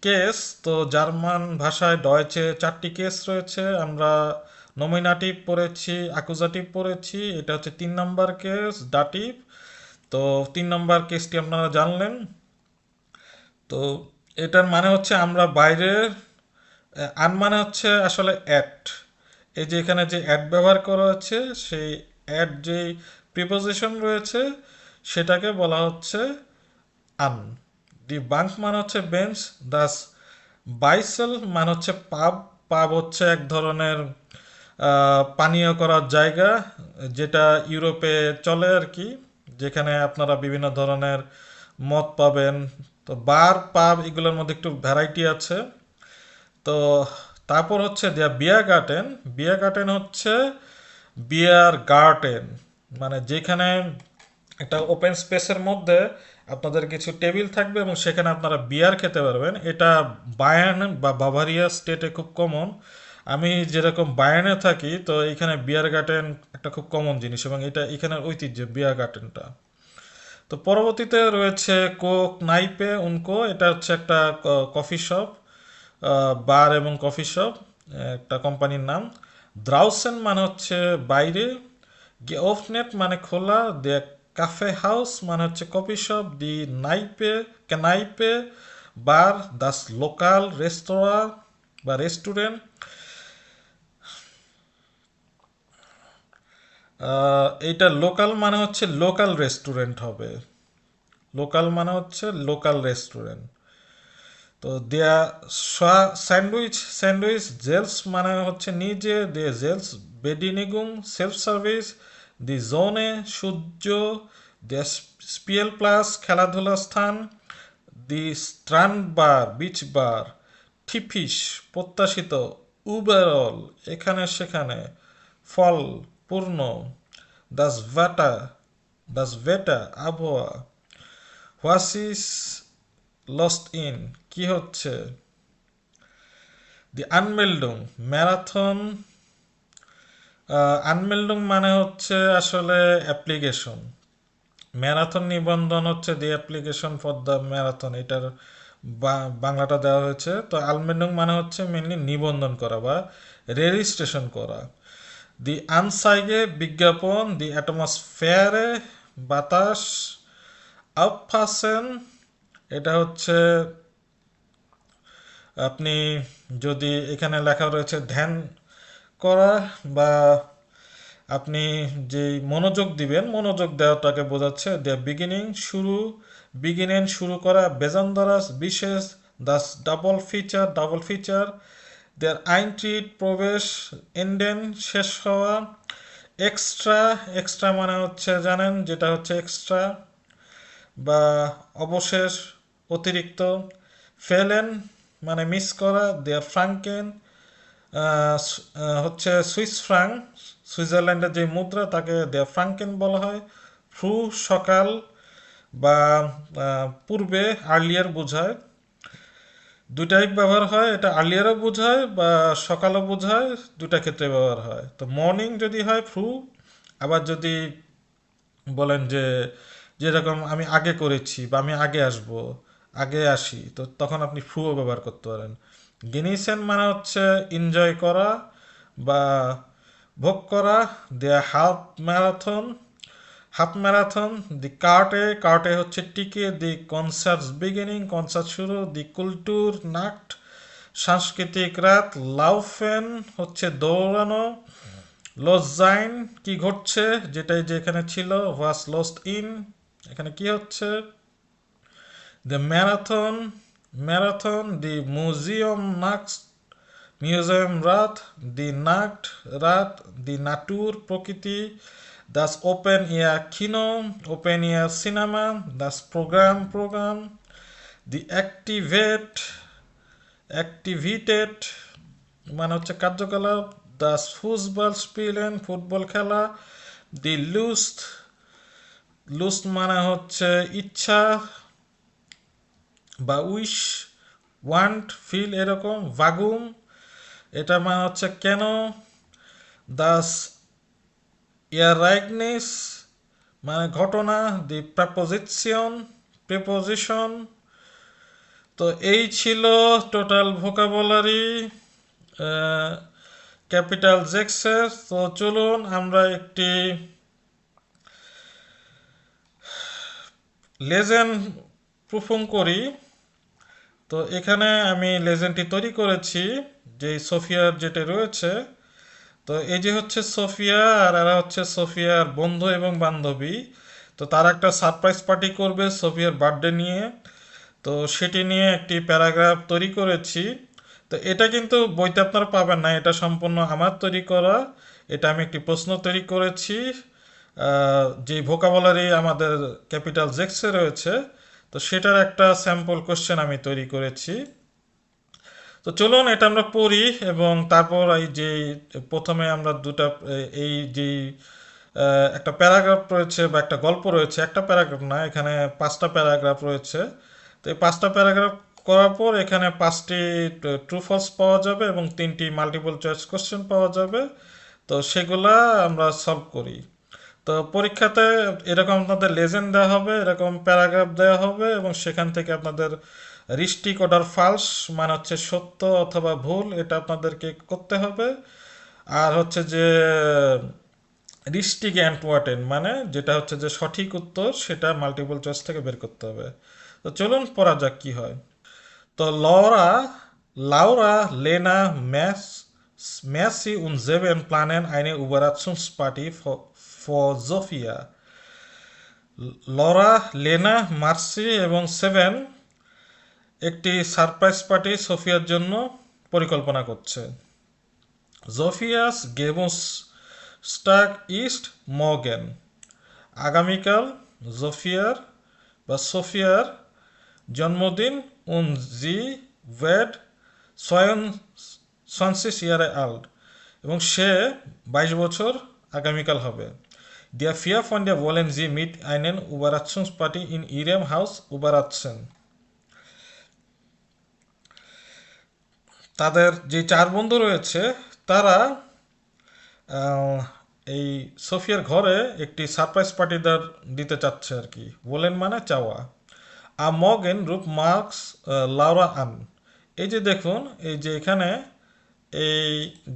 কেস। তো জার্মান ভাষায় ডয়েচে 4টি কেস রয়েছে। আমরা নমিনাটিভ পড়েছি, অ্যাকুজাটিভ পড়েছি, এটা হচ্ছে 3 নম্বর কেস ডাটিভ। তো 3 নম্বর কেসটি আপনারা জানলেন। তো এটার মানে হচ্ছে আমরা বাইরের, আন মানে হচ্ছে আসলে অ্যাট। এই যে এখানে যে অ্যাট ব্যবহার করা হচ্ছে, সেই অ্যাট যেই প্রিপোজিশন রয়েছে সেটাকে বলা হচ্ছে আন। দি বাঙ্ক মানে হচ্ছে বেঞ্চ। দাস বাইসেল মানে হচ্ছে পাব। পাব হচ্ছে এক ধরনের পানীয় করার জায়গা, যেটা ইউরোপে চলে আর কি, যেখানে আপনারা বিভিন্ন ধরনের মদ পাবেন। তো বার পাব এগুলোর মধ্যে একটু ভ্যারাইটি আছে। তো তারপর হচ্ছে দেয়া বিয়ার গার্ডেন। বিয়ার গার্ডেন হচ্ছে বিয়ার গার্ডেন, মানে যেখানে একটা ওপেন স্পেসের মধ্যে আপনাদের কিছু টেবিল থাকবে এবং সেখানে আপনারা বিয়ার খেতে পারবেন। এটা বায়ার্ন বা বাভারিয়া স্টেটে খুব কমন। আমি যেরকম বায়ার্নে থাকি, তো এখানে বিয়ার গার্ডেন একটা খুব কমন জিনিস এবং এটা এখানের ঐতিহ্য বিয়ার গার্ডেনটা। তো পরবর্তীতে রয়েছে কোক নাইপে উনকো, এটা হচ্ছে একটা কফি শপ, বার এবং কফি শপ, একটা কোম্পানির নাম। দ্রাউসেন মানে হচ্ছে বাইরে। গেওফনেট মানে খোলা। দে কাফে হাউস মানে হচ্ছে কফি শপ। দি নাইপে কেনাইপে বার। দাস লোকাল রেস্তোরাঁ বা রেস্টুরেন্ট। এইটা লোকাল মানে হচ্ছে লোকাল রেস্টুরেন্ট হবে। লোকাল মানে হচ্ছে লোকাল রেস্টুরেন্ট। তো দেয়া স্যান্ডউইচ, স্যান্ডউইচ জেলস মানে হচ্ছে নিজে, দে জেলস বেডিনিগুম সেলফ সার্ভিস। দি জোনে সূর্য। দে স্পিয়েল প্লাস খেলাধুলার স্থান। দি স্ট্রান্ড বার বিচ বার। ঠিফিস প্রত্যাশিত। উবেরল এখানে সেখানে। ফল পূর্ণ। দাস ভাটা, দাস ভেটা আবহাওয়া। হোয়াসিস লস্ট ইন কি হচ্ছে। দি আনমেল্ডুং ম্যারাথন। আনমেল্ডুং মানে হচ্ছে আসলে অ্যাপ্লিকেশন। ম্যারাথন নিবন্ধন হচ্ছে the application for the marathon, এটার বাংলাটা দেওয়া হয়েছে। তো আলমেন্ডুং মানে হচ্ছে মেনলি নিবন্ধন করা বা রেজিস্ট্রেশন করা। দি আনসাইগে বিজ্ঞাপন। দি অ্যাটমসফেয়ারে বাতাস। আপফাসেন এটা হচ্ছে আপনি যদি এখানে লেখা রয়েছে ধ্যান করা বা আপনি যেই মনোযোগ দিবেন, মনোযোগ দেওয়াটাকে বোঝাচ্ছে। দ্য বিগিনিং শুরু, বিগিনেন শুরু করা। বেজানদারাস বিশেষ। দাস ডাবল ফিচার, ডাবল ফিচার। দেয়ার আইনট্রিট প্রবেশ। এন্ডেন শেষ হওয়া। এক্সট্রা, এক্সট্রা মানে হচ্ছে জানেন যেটা হচ্ছে এক্সট্রা বা অবশেষ, অতিরিক্ত। ফেলেন মানে মিস করা। দেয়ার ফ্রাঙ্কেন হচ্ছে সুইস ফ্রাঙ্ক, সুইজারল্যান্ডের যে মুদ্রা তাকে দে ফ্রাঙ্কেন বলা হয়। ফ্রু সকাল বা পূর্বে, আর্লিয়ার বোঝায়। দুইটাই ব্যবহার হয়, এটা আর্লিয়ারও বোঝায় বা সকালও বোঝায়, দুটা ক্ষেত্রে ব্যবহার হয়। তো মর্নিং যদি হয় ফ্রু, আবার যদি বলেন যে যেরকম আমি আগে করেছি বা আমি আগে আসব, আগে আসি, তো তখন আপনি ফ্রুও ব্যবহার করতে পারেন। গিনিসেন মানে হচ্ছে এনজয় করা বা ভোগ করা। দেয়া হাফ ম্যারাথন, হাফ ম্যারাথন। দি কার্টে, কার্টে হচ্ছে টিকে। দি কনসার্ট বিগিনিং, কনসার্ট শুরু। দি কুলটুর নাট, সাংস্কৃতিক রাত। লাউফেন হচ্ছে দৌড়ানো। লজাইন কি ঘটছে, যেটাই যেখানে ছিল। হোয়াস লস্ট ইন এখানে কি হচ্ছে। দ্য ম্যারাথন, ম্যারাথন। দি মিউজিয়াম নাক্স, মিউজিয়াম রাত। দি নাক্ট রাত। দি নাটুর প্রকৃতি। দাস ওপেন এয়ার কিনো, ওপেন এয়ার সিনেমা। দাস প্রোগ্রাম, প্রোগ্রাম। দি অ্যাক্টিভেট অ্যাক্টিভিটেড মানে হচ্ছে কার্যকলাপ, দাস ফুটবল স্পিলেন ফুটবল খেলা, দি লুস্ট, লুস্ট মানে হচ্ছে ইচ্ছা বা উইশ, ওয়ান্ট ফিল এরকম, ভাগুম এটা মানে হচ্ছে কেন, দাস ইয়ারাইগনেস মানে ঘটনা, দি প্রেপোজিশন প্রেপোজিশন। তো এই ছিল টোটাল ভোকাবুলারি ক্যাপিটাল জেক্সের। তো চলুন আমরা একটি লেজেন্ড প্রুফিং করি। তো এখানে আমি লেজেন্ডটি তৈরি করেছি যে সোফিয়ার যেটা রয়েছে। তো এই যে হচ্ছে সোফিয়া, আর এরা হচ্ছে সোফিয়ার বন্ধু এবং বান্ধবী। তো তারা একটা সারপ্রাইজ পার্টি করবে সোফিয়ার বার্থডে নিয়ে। তো সেটি নিয়ে একটি প্যারাগ্রাফ তৈরি করেছি। তো এটা কিন্তু বইতে আপনারা পাবেন না, এটা সম্পূর্ণ আমার তৈরি করা। এটা আমি একটি প্রশ্ন তৈরি করেছি যে ভোকাবুলারি আমাদের ক্যাপিটাল জেক্সে রয়েছে। তো সেটার একটা স্যাম্পল কোশ্চেন আমি তৈরি করেছি। তো চলুন এটা আমরা পড়ি এবং তারপর এই যে প্রথমে আমরা দুটা এই যে একটা প্যারাগ্রাফ রয়েছে বা একটা গল্প রয়েছে, একটা প্যারাগ্রাফ না, এখানে 5টা প্যারাগ্রাফ রয়েছে। তো এই 5টা প্যারাগ্রাফ করার পর এখানে 5টি ট্রু ফলস পাওয়া যাবে এবং 3টি মাল্টিপল চয়েস কোশ্চেন পাওয়া যাবে। তো সেগুলা আমরা সলভ করি। তো পরীক্ষাতে এরকম আপনাদের লেজেন্ড দেওয়া হবে, এরকম প্যারাগ্রাফ দেওয়া হবে এবং সেখান থেকে আপনাদের রিস্টিক অর্ডার ফালস মানে হচ্ছে সত্য অথবা ভুল এটা আপনাদেরকে করতে হবে। আর হচ্ছে যে রিস্টিক অ্যান্ড ওয়াটেন মানে যেটা হচ্ছে যে সঠিক উত্তর সেটা মাল্টিপল চয়েস থেকে বের করতে হবে। তো চলুন পড়া যাক কি হয়। তো Laura, Lena, Messi und Seven planen eine Überraschungsparty for Sophia. Laura, Lena, Marcy এবং সেভেন একটি সারপ্রাইজ পার্টি সোফিয়ার জন্য পরিকল্পনা করছে। জোফিয়াস গেমস্টাগ ইস্ট মর্গেন আগামীকাল জোফিয়ার বা সোফিয়ার জন্মদিন উন জি ওয়েড 22 ইয়ারে আল্ট এবং সে 22 বছর আগামীকাল হবে। Der vier Freunde wollen sie mit einen Überraschungsparty in ihrem Haus überraschen. তাদের যে 4 বন্ধু রয়েছে তারা আহ, এই সোফিয়ার ঘরে একটি সারপ্রাইজ পার্টি দিতে চাচ্ছে আর কি। বলেন মানে চাওয়া। আ মগেন রূপ মার্কস লাউরা আন। এই যে দেখুন এই যে এখানে এই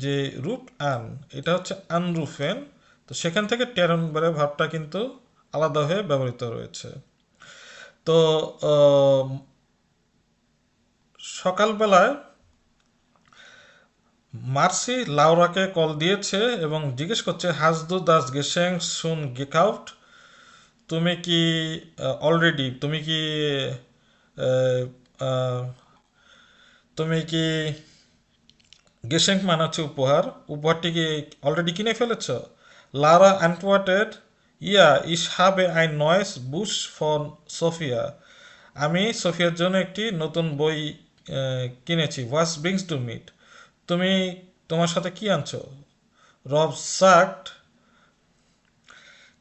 যে রুট আন এটা হচ্ছে আনরুফেন। তো সেখান থেকে টেরনবারে ভাবটা কিন্তু আলাদা হয়ে ব্যবহৃত রয়েছে। তো আহ, সকালবেলায় মার্সি লাউরাকে কল দিয়েছে এবং জিজ্ঞেস করছে হাজদু দাস গেশেং সুন গেকাউট, তুমি কি অলরেডি আহ, আহ, তুমি কি গেশেং মানে হচ্ছে উপহার, উপহারটি কি অলরেডি কিনে ফেলেছ? লারা অ্যান্টওয়ার্টেড ইয়া ইস হাবে আই নয়েস বুশ ফর সোফিয়া, আমি সোফিয়ার জন্য একটি নতুন বই কিনেছি। হোয়াটস ব্রিংস টু মিট, তুমি তোমার সাথে কি আনছো? রব সাকড।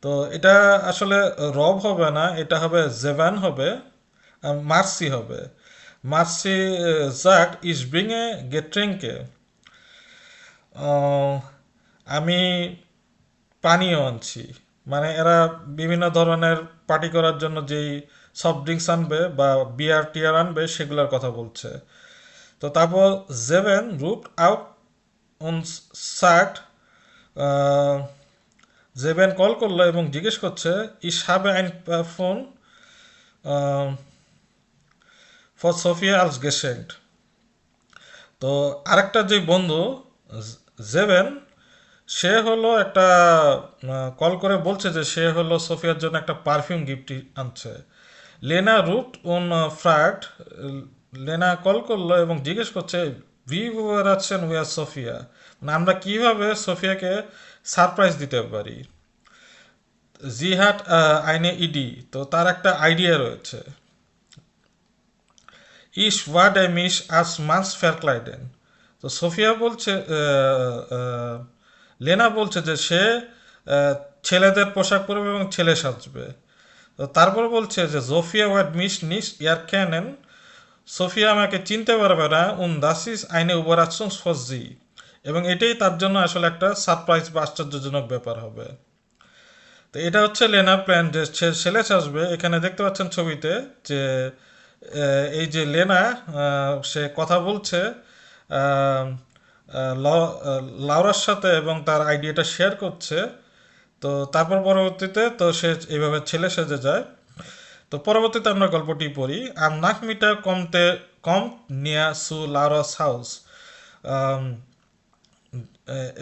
তো এটা আসলে রব হবে না, এটা হবে জেভান হবে, মার্সি হবে। Mercy jack is bring a গেট্রিঙ্কে, আমি পানীয় আনছি। মানে এরা বিভিন্ন ধরনের পার্টি করার জন্য যেই সফট ড্রিঙ্কস আনবে বা বিয়ার টিয়ার আনবে সেগুলোর কথা বলছে। তো তারপর জেভেন রুট আউট অন সার্ট, জেভেন কল করলো এবং জিজ্ঞেস করছে ইস হ্যাভ আইন ফোন ফর সোফিয়া আলস গেসেন্ট। তো আরেকটা যে বন্ধু জেভেন সে হলো একটা কল করে বলছে যে সে হলো সোফিয়ার জন্য একটা পারফিউম গিফট আনছে। লেনা রুট উন ফ্রাট, লেনা কল করলো এবং জিজ্ঞেস করছে ভি ওয়ার আছেন উইয়ার সোফিয়া, মানে আমরা কিভাবে সোফিয়াকে সারপ্রাইজ দিতে পারি। জিহাট আইনে ইডি, তো তার একটা আইডিয়া রয়েছে। ইস ওয়াট আই মিস আজ মাস ফেয়ারক্লাইডেন। তো সোফিয়া বলছে, লেনা বলছে যে সে ছেলেদের পোশাক পরবে এবং ছেলে সাজবে। তো তারপর বলছে যে জোফিয়া ওয়াট মিস নিস ইয়ার ক্যানেন, সোফিয়া আমাকে চিনতে পারবে না, উন দাসিস আইনে উবরাচ্ছন সজি। এবং এটাই তার জন্য আসলে একটা সারপ্রাইজ বা আশ্চর্যজনক ব্যাপার হবে। তো এটা হচ্ছে লেনার প্ল্যান যে সে ছেলে আসবে। এখানে দেখতে পাচ্ছেন ছবিতে যে এই যে লেনা সে কথা বলছে আহ, লাউরার সাথে এবং তার আইডিয়াটা শেয়ার করছে। তো তারপর পরবর্তীতে তো সে এইভাবে ছেলে সেজে যায়। তো পরবর্তীতে আমরা গল্পটি পড়ি। আর নাক মিটা কমতে কম নিয়া সু লাউরাস হাউস।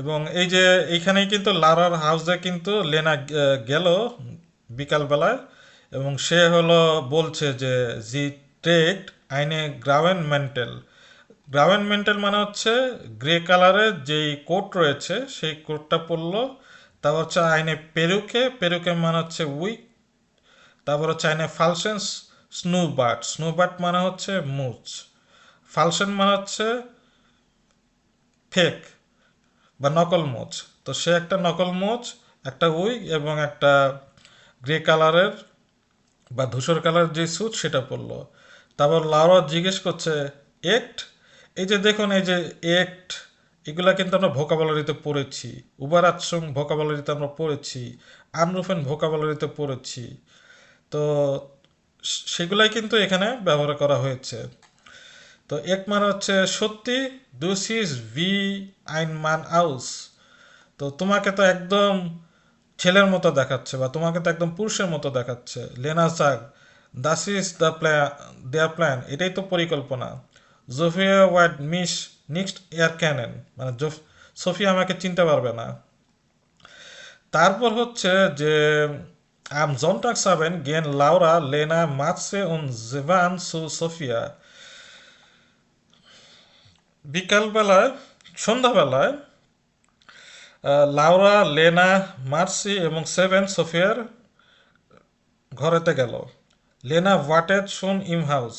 এবং এই যে এইখানেই কিন্তু লারার হাউসে কিন্তু লেনা গেল বিকালবেলায়। এবং সে হলো বলছে যে জি ট্রেড আইনে গ্রাভেনমেন্টাল। গ্রাভেনমেন্টাল মানে হচ্ছে গ্রে কালারের যেই কোট রয়েছে সেই কোটটা পরলো। তারপর হচ্ছে আইনে পেরুকে, পেরুকে মানে হচ্ছে উইক। তারপর হচ্ছে আইনে ফালসেন্স স্নুবার্ট, স্নুবার্ট মানে হচ্ছে মুচ। ফালসেন মানে হচ্ছে ফেক বা নকল মোচ। তো সে একটা নকল মোচ, একটা উইগ এবং একটা গ্রে কালারের বা ধূসর কালারের যে স্যুট সেটা পরলো। তারপর লাউরা জিজ্ঞেস করছে একট। এই যে দেখুন এই যে একট, এগুলা কিন্তু আমরা ভোকাবুলারিতে পড়েছি। উবারাতসং ভোকাবুলারিতে আমরা পড়েছি, আনরুফেন ভোকাবুলারিতে পড়েছি। তো সেগুলাই কিন্তু এখানে ব্যবহার করা হয়েছে। তো এক মানে হচ্ছে সত্যি, দুসিস ভি আইন মান আউস। তো তোমাকে তো একদম ছেলের মতো দেখাচ্ছে বা তোমাকে তো একদম পুরুষের মতো দেখাচ্ছে। লেনা জাগ, দাস ইজ দ্য প্ল্যান, দেয়ার প্ল্যান, এটাই তো পরিকল্পনা। জোফিয়া ওয়াইড মিস নেক্সট এয়ার ক্যানেন, মানে সোফিয়া আমাকে চিনতে পারবে না। তারপর হচ্ছে যে আম জন্টাক সাবেন গেন লাউরা লেনা মাতসে উন জেভান সু সোফিয়া। বিকালবেলায়, সন্ধ্যাবেলায় লাউরা, লেনা, মার্সি এবং সেভেন সোফিয়ার ঘরেতে গেল। লেনা ওয়াটেড শুন ইম হাউস।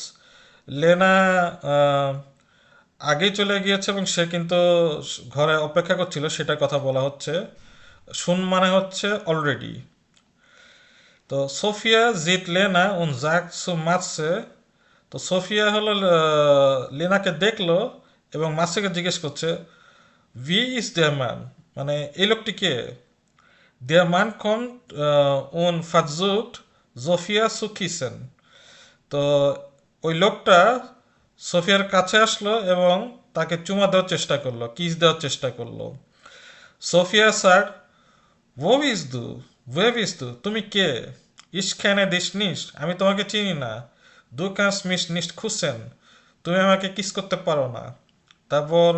লেনা আহ, আগেই চলে গিয়েছে এবং সে কিন্তু ঘরে অপেক্ষা করছিল, সেটার কথা বলা হচ্ছে। শুন মানে হচ্ছে অলরেডি। তো সোফিয়া জিত লেনা উন জাক সু মার্সে। তো সোফিয়া হলো লেনাকে দেখলো এবং মার্সেকে জিজ্ঞেস করছে ভি ইজ দেয়ার ম্যান, মানে এই লোকটি কে। Der Mann kommt und versucht Sophia zu kissen. তো ওই লোকটা সোফিয়ার কাছে আসলো এবং তাকে চুমা দেওয়ার চেষ্টা করলো, কিস দেওয়ার চেষ্টা করলো। সোফিয়া স্যার, ও ইস দু, ওয়েভ ইস দু, তুমি কে। ইসখানে দিস নিস, আমি তোমাকে চিনি না। দু কাস মিস নিস খুসেন, তুমি আমাকে কিস করতে পারো না। তারপর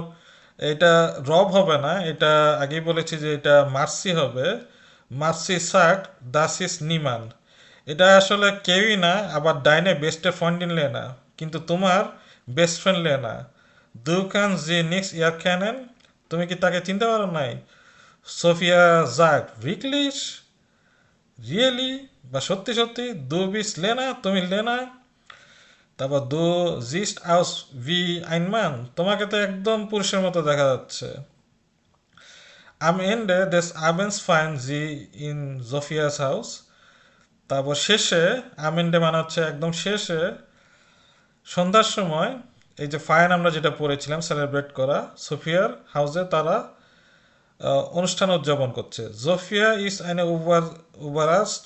এটা রব হবে না, এটা আগেই বলেছি যে এটা মার্সি হবে। মার্সি সাক দাসিস নিমান। এটা আসলে কেউই না, আবার ডাইনে বেস্টে ফ্রেন্ড নিলে না, কিন্তু তোমার বেস্ট ফ্রেন্ড লেনা। দু কান জি নিক্স ইয়ার ক্যানেন, তুমি কি তাকে চিনতে পারো নাই। সোফিয়া জাক রিকলিশ, রিয়েলি বা সত্যি সত্যি, দু বিস লেনা, তুমি লেনা। তারপর দু জিস্ট আউস ভি আইনমান, তোমাকে তো একদম পুরুষের মতো দেখা যাচ্ছে। Am Ende des Abends finden sie in Sophias Haus. তারপর শেষে, আমেন্ডে মানে হচ্ছে একদম শেষে, সন্ধ্যার সময়, এই যে ফাইন আমরা যেটা পড়েছিলাম সেলিব্রেট করা, সোফিয়ার হাউসে তারা অনুষ্ঠান উদযাপন করছে। জোফিয়া ইজ আইনে উবারাস্ট,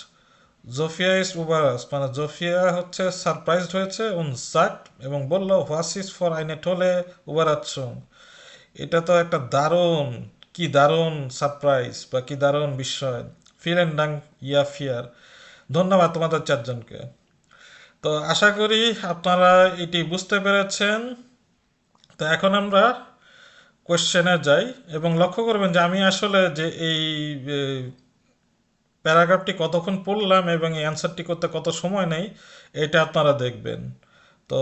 জোফিয়া ইজ উবারাস্ট মানে জোফিয়া হচ্ছে সারপ্রাইজড হয়েছে উন সাক এবং বলল হোয়াস ইজ ফর আইনে টোলে উবারাচ্ছং। এটা তো একটা দারুণ, কি দারুণ সারপ্রাইজ বা কি দারুণ বিস্ময়। ফিলেন ডাং ইয়া ফিয়ার, ধন্যবাদ তোমাদের চারজনকে। তো আশা করি আপনারা এটি বুঝতে পেরেছেন। তো এখন আমরা কোশ্চেনে যাই এবং লক্ষ্য করবেন যে আমি আসলে যে এই প্যারাগ্রাফটি কতক্ষণ পড়লাম এবং এই অ্যান্সারটি করতে কত সময় নেই এটা আপনারা দেখবেন। তো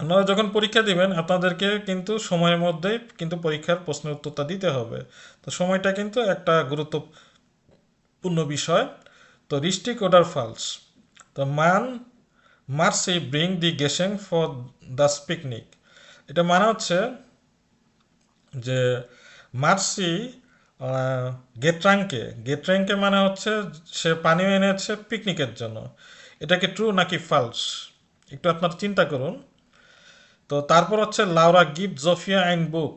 আপনারা যখন পরীক্ষা দিবেন আপনাদেরকে কিন্তু সময়ের মধ্যেই কিন্তু পরীক্ষার প্রশ্নের উত্তরটা দিতে হবে। তো সময়টা কিন্তু একটা গুরুত্বপূর্ণ বিষয়। তো রিস্টিক ওডার ফালস, তো মান মার্সি ব্রিং দি গেসেন ফর দ্য পিকনিক। এটা মানে হচ্ছে যে মার্সি গেট্রাঙ্কে মানে হচ্ছে সে পানি এনেছে পিকনিকের জন্য। এটা কি ট্রু নাকি ফালস? একটু আপনার চিন্তা করুন। তো তারপর হচ্ছে লাউরা গিফট জোফিয়া আইন বুক।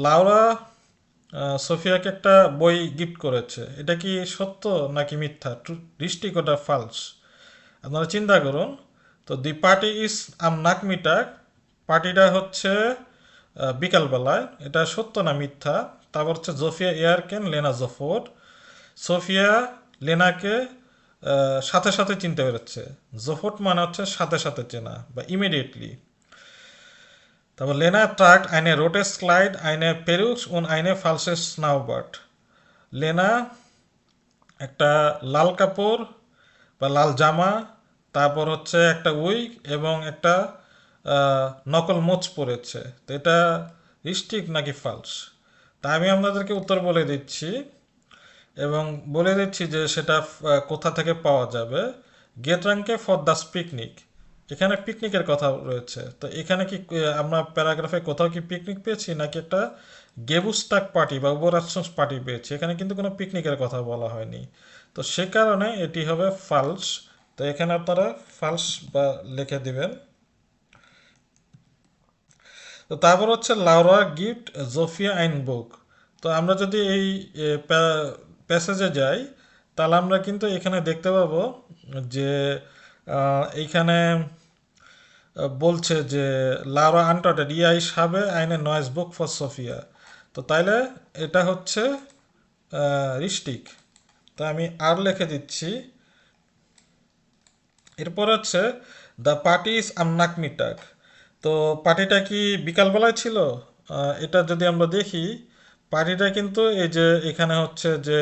লাউরা সোফিয়াকে একটা বই গিফট করেছে। এটা কি সত্য নাকি মিথ্যা? রিস্টিক ওটা ফালস? আপনারা চিন্তা করুন। তো দি পার্টি ইজ আম নাকমিটাক, পার্টিটা হচ্ছে বিকালবেলায়, এটা সত্য না মিথ্যা? তারপর হচ্ছে জোফিয়া এয়ারকেন লেনা জোফোর, সোফিয়া লেনাকে সাথে সাথে চিনতে পেরেছে। জোফোট মানে হচ্ছে সাথে সাথে চেনা বা ইমিডিয়েটলি। তারপর লেনা ট্রাক্ট আইনে রোটেস ক্লাইড আইনে পেরুক্স উন আইনে ফালসেস স্নাউবার্ট। লেনা একটা লাল কাপড় বা লাল জামা, তারপর হচ্ছে একটা উইগ এবং একটা নকল মোচ পরেছে। তো এটা রিস্টিক নাকি ফালস? তা আমি আপনাদেরকে উত্তর বলে দিচ্ছি এবং বলে দিচ্ছি যে সেটা কোথা থেকে পাওয়া যাবে। গেটরাঙ্কে ফর দ্য পিকনিক, এখানে পিকনিকের কথা রয়েছে। তো এখানে কি আমরা প্যারাগ্রাফে কোথাও কি পিকনিক পেয়েছি নাকি একটা গেবুস্টাক পার্টি বা উপরাষ্ট্র পার্টি পেয়েছি? এখানে কিন্তু কোনো পিকনিকের কথা বলা হয়নি। তো সে কারণে এটি হবে ফালস। তো এখানে আপনারা ফালস বা লিখে দিবেন। তো তারপর হচ্ছে লাউরা গিফট জোফিয়া আইন বুক। তো আমরা যদি এই প্যাসেজে যাই, তাহলে আমরা কিন্তু এখানে দেখতে পাবো যে এইখানে বলছে যে লাউরা আনটটেড ইয়াই সাবে আইনে নয়েজ বুক ফর সোফিয়া। তো তাইলে এটা হচ্ছে রিস্টিক। তো আমি আর লিখে দিচ্ছি। এরপর হচ্ছে দ্য পার্টি ইজ আমনাকমিটাক। তো পার্টিটা কি বিকালবেলায় ছিল? এটা যদি আমরা দেখি, পার্টিটা কিন্তু এই যে এখানে হচ্ছে যে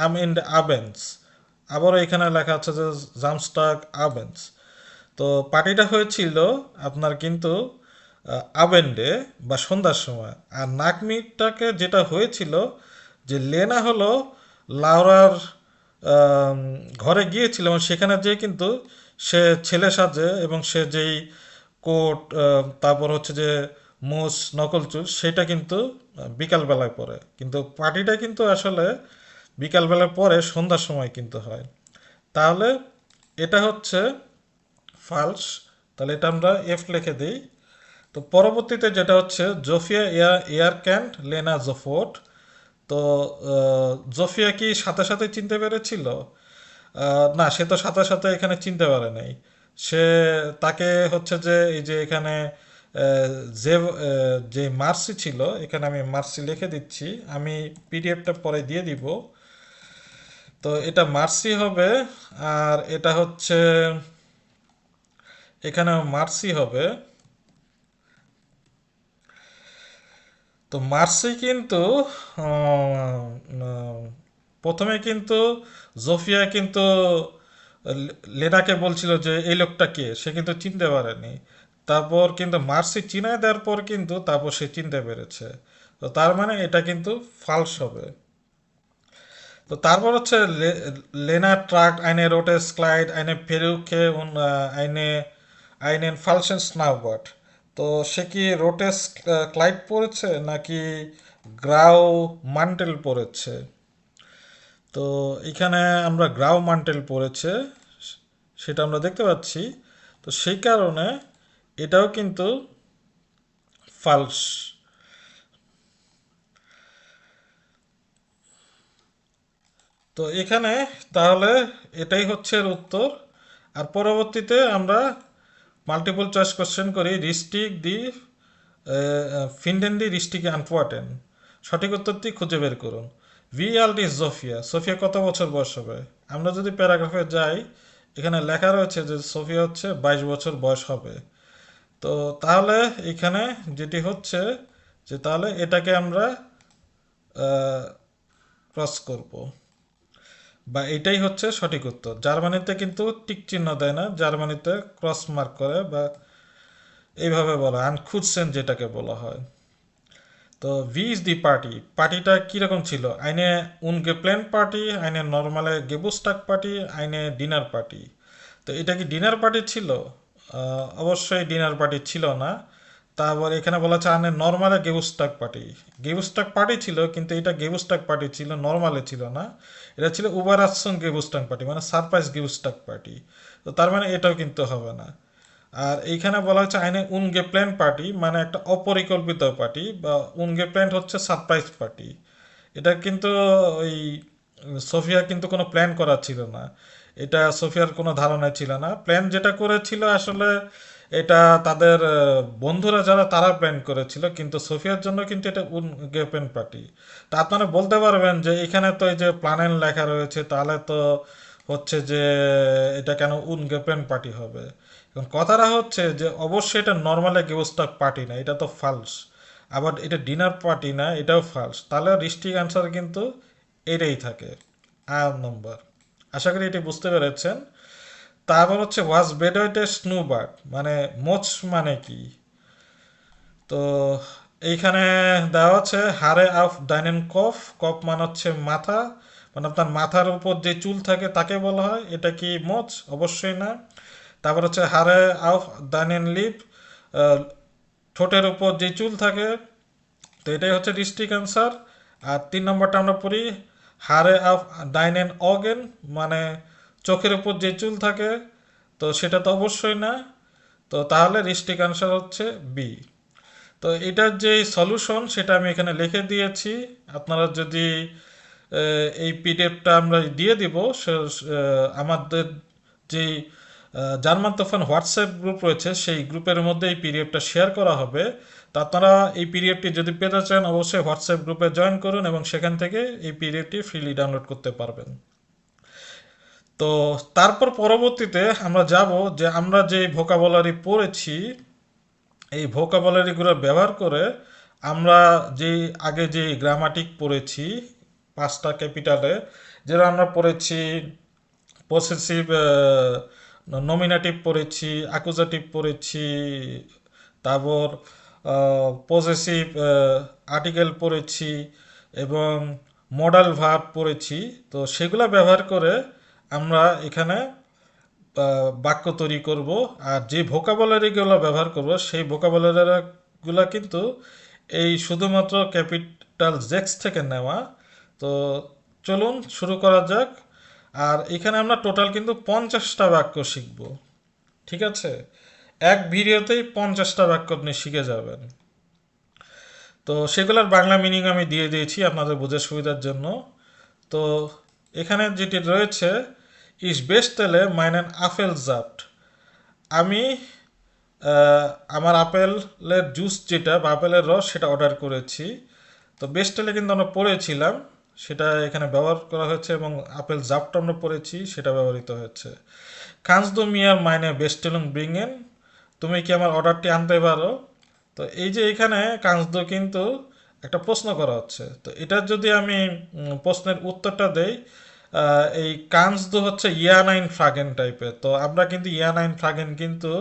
আম ইন দ্য আবেন্স, আবারও এখানে লেখা আছে যে জামস্টাক আবেন্স। তো পার্টিটা হয়েছিল আপনার কিন্তু আবেন্ডে বা সন্ধ্যার সময়। আর নাকমিটাকে যেটা হয়েছিল যে লেনা হলো লাউরার আম, ঘরে গিয়েছিল এবং সেখানে যেয়ে কিন্তু সে ছেলে সাজে এবং সে যেই কোট, তারপর হচ্ছে যে মুস নকল চুল, সেটা কিন্তু বিকালবেলায় পরে, কিন্তু পার্টিটা কিন্তু আসলে বিকালবেলায় পরে সন্ধ্যার সময় কিন্তু হয়। তাহলে এটা হচ্ছে ফালস। তাহলে এটা আমরা এফ লিখে দিই। তো পরবর্তীতে যেটা হচ্ছে জোফিয়া এয়ার ক্যান্ট লেনা জোফোর্ট। তো জোফিয়া কি সাথে সাথে চিনতে পেরেছিল? না, সে তো সাথে সাথে এখানে চিনতে পারে নাই। সে তাকে হচ্ছে যে এই যে এখানে আহ, যে যে মার্সি ছিল, এখানে আমি মার্সি লিখে দিচ্ছি, আমি পিডিএফটা পরে দিয়ে দিব। তো এটা মার্সি হবে। আর এটা হচ্ছে এখানে মার্সি হবে। তো মার্সি কিন্তু আহ, আহ, প্রথমে কিন্তু জোফিয়া কিন্তু লেনাকে বলছিল যে এই লোকটা কে, সে কিন্তু চিনতে পারেনি। তারপর কিন্তু মার্সি চিনায় দেওয়ার পর কিন্তু তারপর সে চিনতে পেরেছে। তো তার মানে এটা কিন্তু ফালস হবে। তো তারপর হচ্ছে লেনা ট্রাক আইনে রোটেস ক্লাইড আইনে পেরুকে আইনে আইনেন ফালসেন স্নাউবার্ট। তো সে কি রোটেস ক্লাইড পড়েছে নাকি গ্রাউ মান্টেল পড়েছে? তো এখানে আমরা গ্রাউ মান্টেল পড়েছে সেটা আমরা দেখতে পাচ্ছি। তো সেই কারণে এটাও কিন্তু ফালস। তো এখানে তাহলে এটাই হচ্ছে এর উত্তর। আর পরবর্তীতে আমরা মাল্টিপল চয়েস কোশ্চেন করি। রিস্টিক দি ফিনডেন দি রিস্টিক আনফোয়াটেন। সঠিক উত্তরটি খুঁজে বের করুন। ভি আল ইজ জোফিয়া, সোফিয়া কত বছর বয়স হবে? আমরা যদি প্যারাগ্রাফে যাই, এখানে লেখা রয়েছে যে সোফিয়া হচ্ছে 22 বছর বয়স হবে। তো তাহলে এখানে যেটি হচ্ছে যে তাহলে এটাকে আমরা ক্রস করব, বা এটাই হচ্ছে সঠিক উত্তর। জার্মানিতে কিন্তু টিক চিহ্ন দেয় না, জার্মানিতে ক্রস মার্ক করে বা এইভাবে বলা আনখুটসেন যেটাকে বলা হয়। তো ভি ইজ দি পার্টি, পার্টিটা কীরকম ছিল? আইনে উন গেপ্লেন পার্টি, আইনে নর্মালে গেবুস্টাক পার্টি, আইনে ডিনার পার্টি। তো এটা কি ডিনার পার্টি ছিল? অবশ্যই ডিনার পার্টি ছিল না। তারপর এখানে বলা হচ্ছে আনে নর্মালে গেবুস্টাক পার্টি। গেবুস্টাক পার্টি ছিল, কিন্তু এটা গেবুস্টাক পার্টি ছিল, নর্মালে ছিল না। এটা ছিল উবারাৎসং গেবুস্টাক পার্টি, মানে সারপ্রাইজ গেবুস্টাক পার্টি। তো তার মানে এটাও কিন্তু হবে না। আর এইখানে বলা হচ্ছে আইনে উনগেপ্ল্যান্ড পার্টি, মানে একটা অপরিকল্পিত পার্টি, বা উনগেপ্ল্যান্ড হচ্ছে সারপ্রাইজ পার্টি। এটা কিন্তু ওই সোফিয়া কিন্তু কোনো প্ল্যান করা ছিল না। এটা সোফিয়ার কোনো ধারণা ছিল না। প্ল্যান যেটা করেছিল আসলে এটা তাদের বন্ধুরা যারা তারা প্ল্যান করেছিল, কিন্তু সোফিয়ার জন্য কিন্তু এটা উনগেপেন পার্টি। তা আপনারা বলতে পারবেন যে এখানে তো এই যে প্ল্যানেন লেখা রয়েছে, তাহলে তো হচ্ছে যে এটা কেন উনগেপেন পার্টি হবে? এখন কথাটা হচ্ছে যে অবশ্যই এটা নর্মাল গেস্টাক পার্টি না, এটা তো ফালস। আবার এটা ডিনার পার্টি না, এটাও ফালস। তাহলে রিস্টিক অ্যান্সার কিন্তু এটাই থাকে, আয়ার নম্বর। আশা করি এটি বুঝতে পেরেছেন। তারপর হচ্ছে ওয়াজ বেডওয়েটে স্নুবার্ড, মানে মোচ মানে কি? তো এইখানে দেওয়া হচ্ছে হারে আফ ডাইনেন কফ। কফ মানে হচ্ছে মাথা, মানে আপনার মাথার উপর যে চুল থাকে তাকে বলা হয়। এটা কি মোচ? অবশ্যই না। তারপর হচ্ছে হারে আফ ডাইনেন লিপ, ঠোঁটের উপর যে চুল থাকে। তো এটাই হচ্ছে ডিস্ট্রিক্ট অ্যান্সার। আর 3 নম্বরটা আমরা পড়ি, হারে আফ ডাইনেন অগেন, মানে চোখের উপর যে চুল থাকে। তো সেটা তো অবশ্যই না। তো তাহলে ডিস্ট্রিক্ট অ্যান্সার হচ্ছে বি। তো এটার যে সলিউশন সেটা আমি এখানে লিখে দিয়েছি। আপনারা যদি এই পিডিএফটা আমরা দিয়ে দিব, আমাদের যেই জার্মান তুফান হোয়াটসঅ্যাপ গ্রুপ রয়েছে সেই গ্রুপের মধ্যে এই পিডিএফটা শেয়ার করা হবে। তা আপনারা এই পিডিএফটি যদি পেতে চান অবশ্যই হোয়াটসঅ্যাপ গ্রুপে জয়েন করুন, এবং সেখান থেকে এই পিডিএফটি ফ্রিলি ডাউনলোড করতে পারবেন। তো তারপর পরবর্তীতে আমরা যাব যে আমরা যে ভোকাবুলারি পড়েছি, এই ভোকাবুলারিগুলো ব্যবহার করে আমরা যে আগে যে গ্রামাটিক পড়েছি 5টা ক্যাপিটালে, যেটা আমরা পড়েছি পসেসিভ নমিনেটিভ পড়েছি, অ্যাকুজেটিভ পড়েছি, তারপর পসেসিভ আর্টিকেল পড়েছি, এবং মডাল ভার্ব পড়েছি। তো সেগুলো ব্যবহার করে আমরা এখানে বাক্য তৈরি করব। আর যে ভোকাবুলারিগুলো ব্যবহার করব সেই ভোকাবুলারিগুলো কিন্তু এই শুধুমাত্র ক্যাপিটাল জেক্স থেকে নেওয়া। তো চলুন শুরু করা যাক। আর এখানে আমরা টোটাল কিন্তু 50টা বাক্য শিখব। ঠিক আছে? এক ভিডিওতেই 50টা বাক্য আপনি শিখে যাবেন। তো সেগুলোর বাংলা মিনিং আমি দিয়ে দিয়েছি আপনাদের বোঝার সুবিধার জন্য। তো এখানে যেটি রয়েছে, ইস বেস্টেলে মাইনেন আফেল জাপ্ট। আমি আমার আপেলের জুস যেটা বা আপেলের রস সেটা অর্ডার করেছি। তো বেস্টেলে কিন্তু আমরা পড়েছিলাম, সেটা এখানে ব্যবহার করা হয়েছে, এবং আপেল জাপটা আমরা পড়েছি সেটা ব্যবহৃত হয়েছে। কান্স মিয়ার মাইনে বেস্টেলুং ব্রিংয়েন, তুমি কি আমার অর্ডারটি আনতে পারো? তো এই যে এখানে কান্সদো কিন্তু একটা প্রশ্ন করা হচ্ছে। তো এটার যদি আমি প্রশ্নের উত্তরটা দেই, এই কান্সদো হচ্ছে ইয়ানাইন ফ্রাগেন টাইপের। তো আমরা কিন্তু ইয়ানাইন ফ্রাগেন কিন্তু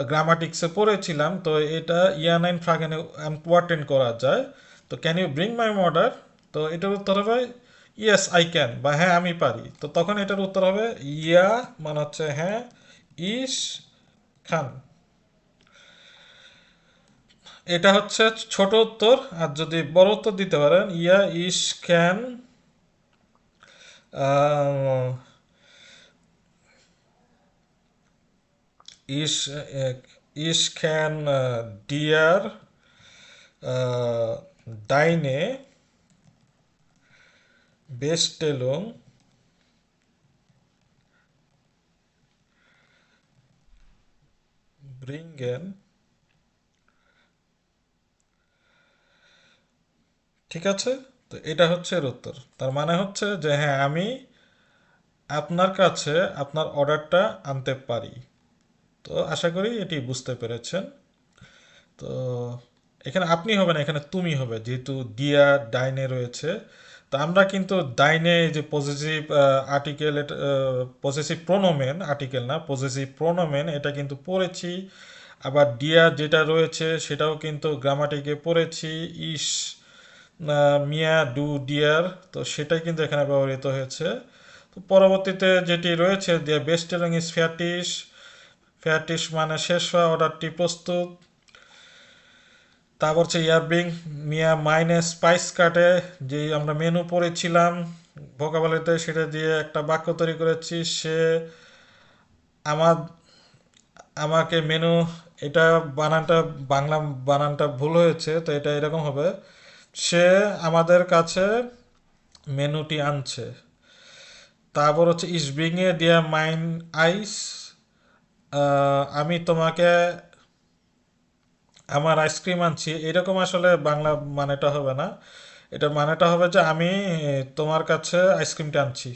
গ্রামাটিক্সে পড়েছিলাম। তো এটা ইয়ানাইন ফ্রাগেনে ইম্পর্টেন্ট করা যায়। তো can you bring my order? তো এটার উত্তর হবে ইয়েস আই ক্যান, বা হ্যাঁ আমি পারি। তো তখন এটার উত্তর হবে ইয়া, মানে হচ্ছে হ্যাঁ, ইস খান। এটা হচ্ছে ছোট উত্তর। আর যদি বড় উত্তর দিতে পারেন, ইয়া ইস ক্যান ইস ইস ক্যান ডিয়ার ডাইনে বেস্টেলুং ব্রিঙ্গেন। ঠিক আছে? তো এটা হচ্ছে এর উত্তর। তার মানে হচ্ছে যে হ্যাঁ আমি আপনার কাছে আপনার অর্ডারটা আনতে পারি। তো আশা করি এটি বুঝতে পেরেছেন। তো এখানে আপনি হবে না, এখানে তুমি হবে, যেহেতু দিয়া ডাইনে রয়েছে। তো আমরা কিন্তু ডাইনে যে পজেসিভ আর্টিকেল, পজেসিভ প্রোনোমেন, আর্টিকেল না, পজেসিভ প্রোনোমেন, এটা কিন্তু পড়েছি। আবার ডিয়ার যেটা রয়েছে সেটাও কিন্তু গ্রামাটিকে পড়েছি। ইস মিয়া ডু ডিয়ার, তো সেটাই কিন্তু এখানে ব্যবহৃত হয়েছে। তো পরবর্তীতে যেটি রয়েছে যে বেস্টেলিং ইজ ফ্যাটিস, ফ্যাটিস মানে শেষ হওয়া, অর্ডারটি প্রস্তুত। তারপর হচ্ছে ইয়ারবিং মিয়া মাইনে স্পাইস কাটে, যে আমরা মেনু পড়েছিলাম ভোকাবুলারিতে, সেটা দিয়ে একটা বাক্য তৈরি করেছি। সে আমার আমাকে মেনু, এটা বানানটা, বাংলা বানানটা ভুল হয়েছে, তো এটা এরকম হবে, সে আমাদের কাছে মেনুটি আনছে। তারপর হচ্ছে ইস ব্রিং এ দিয়া মাইন আইস, আমি তোমাকে আমার আইসক্রিম আনছি, এরকম আসলে বাংলা মানেটা হবে না। এটা মানেটা হবে যে আমি তোমার কাছে আইসক্রিমটা আনছি,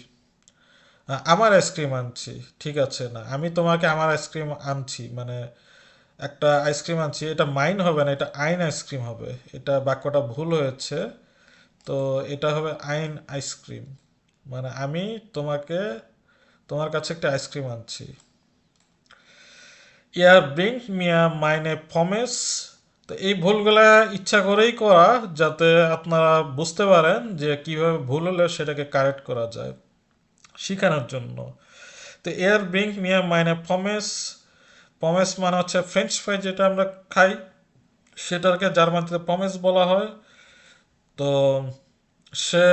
আমার আইসক্রিম আনছি, ঠিক আছে, না আমি তোমাকে আমার আইসক্রিম আনছি, মানে একটা আইসক্রিম আনছি, এটা মাইন হবে না, এটা আইন আইসক্রিম হবে। এটা বাক্যটা ভুল হয়েছে, তো এটা হবে আইন আইসক্রিম, মানে আমি তোমাকে, তোমার কাছে একটা আইসক্রিম আনছি। ইয়ার ব্রিং মিয়া মাইনে ফমেস, তো এই ভুলগুলা ইচ্ছা করেই করা, যাতে আপনারা বুঝতে পারেন যে কিভাবে ভুল হলে সেটাকে কারেক্ট করা যায়, শেখানোর জন্য। তো এয়ার ব্রিং মিয়া মাইনে ফমেস, পমেস মানে হচ্ছে ফ্রেঞ্চ ফ্রাই যেটা আমরা খাই, সেটাকে জার্মানিতে পমেস বলা হয়। তো সে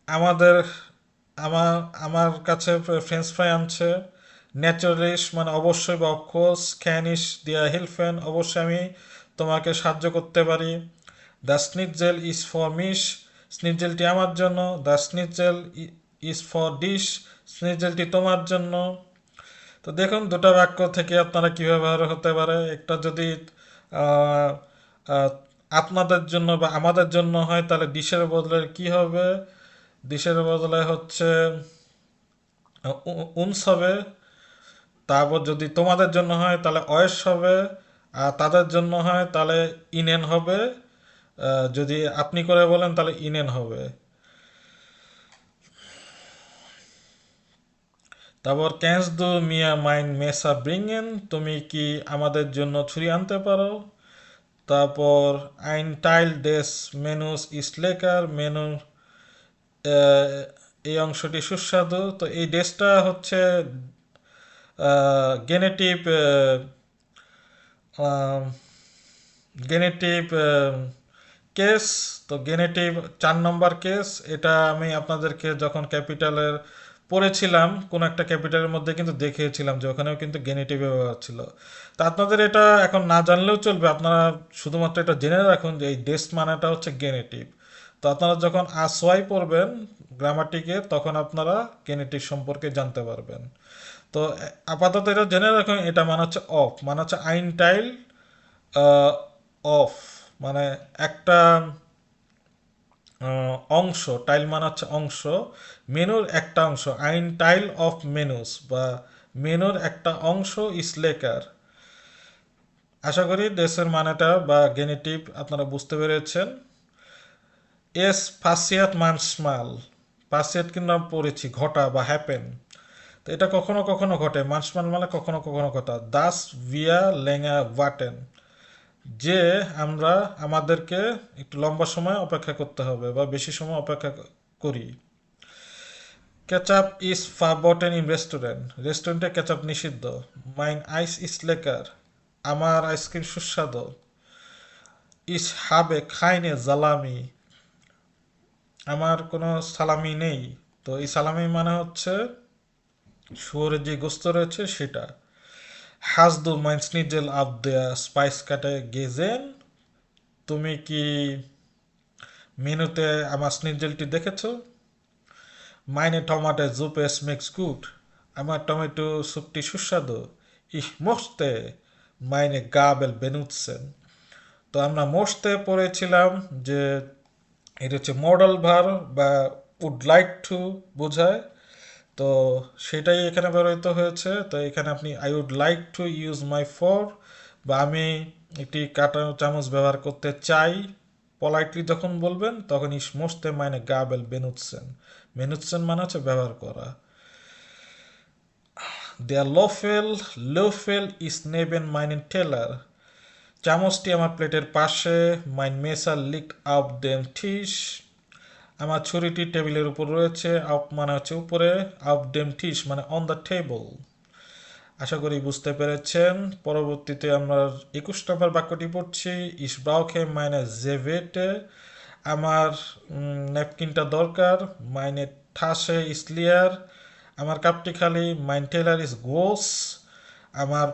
আমাদের, আমার আমার কাছে ফ্রেঞ্চ ফ্রাই আনছে। ন্যাচারালিশ মানে অবশ্যই বা অফকোর্স, ক্যানিশ দিয়া হেল্পেন অবশ্যই আমি তোমাকে সাহায্য করতে পারি। দ্য স্নিটজেল ইজ ফর মিশ, স্নিটজেলটি আমার জন্য। দ্য স্নিটজেল ইজ ফর ডিশ, স্নিটজেলটি তোমার জন্য। তো দেখুন দুটো বাক্য থেকে আপনারা কীভাবে ব্যবহার হতে পারে। একটা যদি আহ, আহ, আপনাদের জন্য বা আমাদের জন্য হয়, তাহলে ডিশের বদলে কি হবে? ডিশের বদলে হচ্ছে উনস হবে। তারপর যদি তোমাদের জন্য হয় তাহলে অয়েস হবে, আর তাদের জন্য হয় তাহলে ইনেন হবে। যদি আপনি করে বলেন তাহলে ইনেন হবে। তারপর ক্যান্স দু মিয়া মাইন মেসা ব্রিংয়েন, তুমি কি আমাদের জন্য ছুরি আনতে পারো? তারপর আইন টাইল ডেস মেনুস ইসলেকার, মেনু এই অংশটি সুস্বাদু। তো এই ডেসটা হচ্ছে গেনেটিভ, গেনেটিভ কেস। তো গেনেটিভ 4 নম্বর কেস, এটা আমি আপনাদেরকে যখন ক্যাপিটালের পড়েছিলাম কোন একটা ক্যাপিটালের মধ্যে কিন্তু দেখিয়েছিলাম যে ওখানেও কিন্তু গেনেটিভ ব্যবহার ছিল। তা আপনাদের এটা এখন না জানলেও চলবে, আপনারা শুধুমাত্র এটা জেনে রাখুন যে এই ডেস মানেটা হচ্ছে গেনেটিভ। তো আপনারা যখন আসওয়াই পড়বেন গ্রামাটিকে, তখন আপনারা গেনেটিভ সম্পর্কে জানতে পারবেন। তো আপাতত এটা জেনে রাখুন, এটা মানে হচ্ছে অফ, মানে হচ্ছে আইন টাইল অফ, মানে একটা অংশ, টাইল মানে হচ্ছে অংশ, মেনুর একটা অংশ, আইন টাইল অফ মেনুস, বা মেনুর একটা অংশ ইসলেকার। আশা করি দেশের মানেটা বা গেনেটিভ আপনারা বুঝতে পেরেছেন। এস ফাসিয়াত মানসমাল, ফাসিয়াত কিন্তু আমরা পড়েছি ঘটা বা হ্যাপেন। তো এটা কখনো কখনো ঘটে, মানসমাল মানে কখনো কখনো ঘটা। দাস ভিয়া লেঙ্গা ওয়াটেন, যে আমরা, আমাদেরকে একটু লম্বা সময় অপেক্ষা করতে হবে বা বেশি সময় অপেক্ষা করি। কেচাপ ইজ ফারবটেন ইন রেস্টুরেন্ট, রেস্টুরেন্টে কেচাপ নিষিদ্ধ। মাইন আইস ইস লেকার, আমার আইসক্রিম সুস্বাদু। ইস হাবে খাইনে জালামি, আমার কোনো সালামি নেই। তো এই সালামি মানে হচ্ছে শুয়োরের যে গোস্ত রয়েছে সেটা। হাসদু মাইন স্নিজেল আপ দেয়া স্পাইস কাটে গেজেন, তুমি কি মেনুতে আমার স্নিজেলটি দেখেছো? মাইনে টমাটো জুপ এস মেক্স গুড, আমার টমেটো স্যুপটি সুস্বাদু। ইহ মোস্তে মাইনে গাবেল বেনুৎসেন, তো আমরা মোস্তে পড়েছিলাম যে এটা হচ্ছে মডেল ভার বা উড লাইক টু বোঝায়। তো সেটাই এখানে ব্যবহৃত হয়েছে। তো এখানে আপনি I would like to use my four, বা আমি একটি কাঁটা চামচ ব্যবহার করতে চাই, পলাইটলি যখন বলবেন তখন ইস মোস্তে মাইনে গাবেল বেনুৎসেন, বেনুৎসেন মানে হচ্ছে ব্যবহার করা। দেয়ার লোফেল, লোফেল ইস নেবেন মাইনেন টেলার, চামচটি আমার প্লেটের পাশে। মাইন মেসার লিক আপ দেম ঠিস, আমার ছুরিটি টেবিলের উপর রয়েছে। আপ মানে হচ্ছে উপরে, আপ ডেম টিস মানে অন দ্য টেবল। আশা করি বুঝতে পেরেছেন। পরবর্তীতে আমরা 21 নম্বর বাক্যটি পড়ছি। ইস ব্রাউকে মাইনে জেভেটে, আমার ন্যাপকিনটা দরকার। মাইনে ঠাসে ইসলিয়ার, আমার কাপটি খালি। মাইন টেলার ইজ গোস, আমার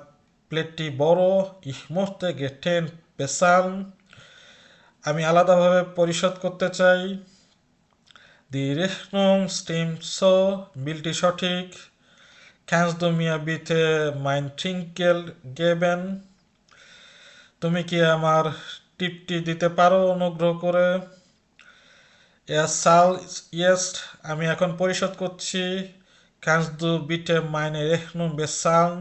প্লেটটি বড়। ইহ মোস্তে গেটেন পেসান, আমি আলাদাভাবে পরিশোধ করতে চাই। দি রেখনং স্টিম সো, বিলটি সঠিক। ক্যান্স দু মিয়া বিথে মাইন ট্রিঙ্কেল গেবেন, তুমি কি আমার টিপটি দিতে পারো অনুগ্রহ করে। সাল ইয়েস্ট, আমি এখন পরিশোধ করছি। ক্যান্স দু বিটে মাইনে রেখনুম বেসান,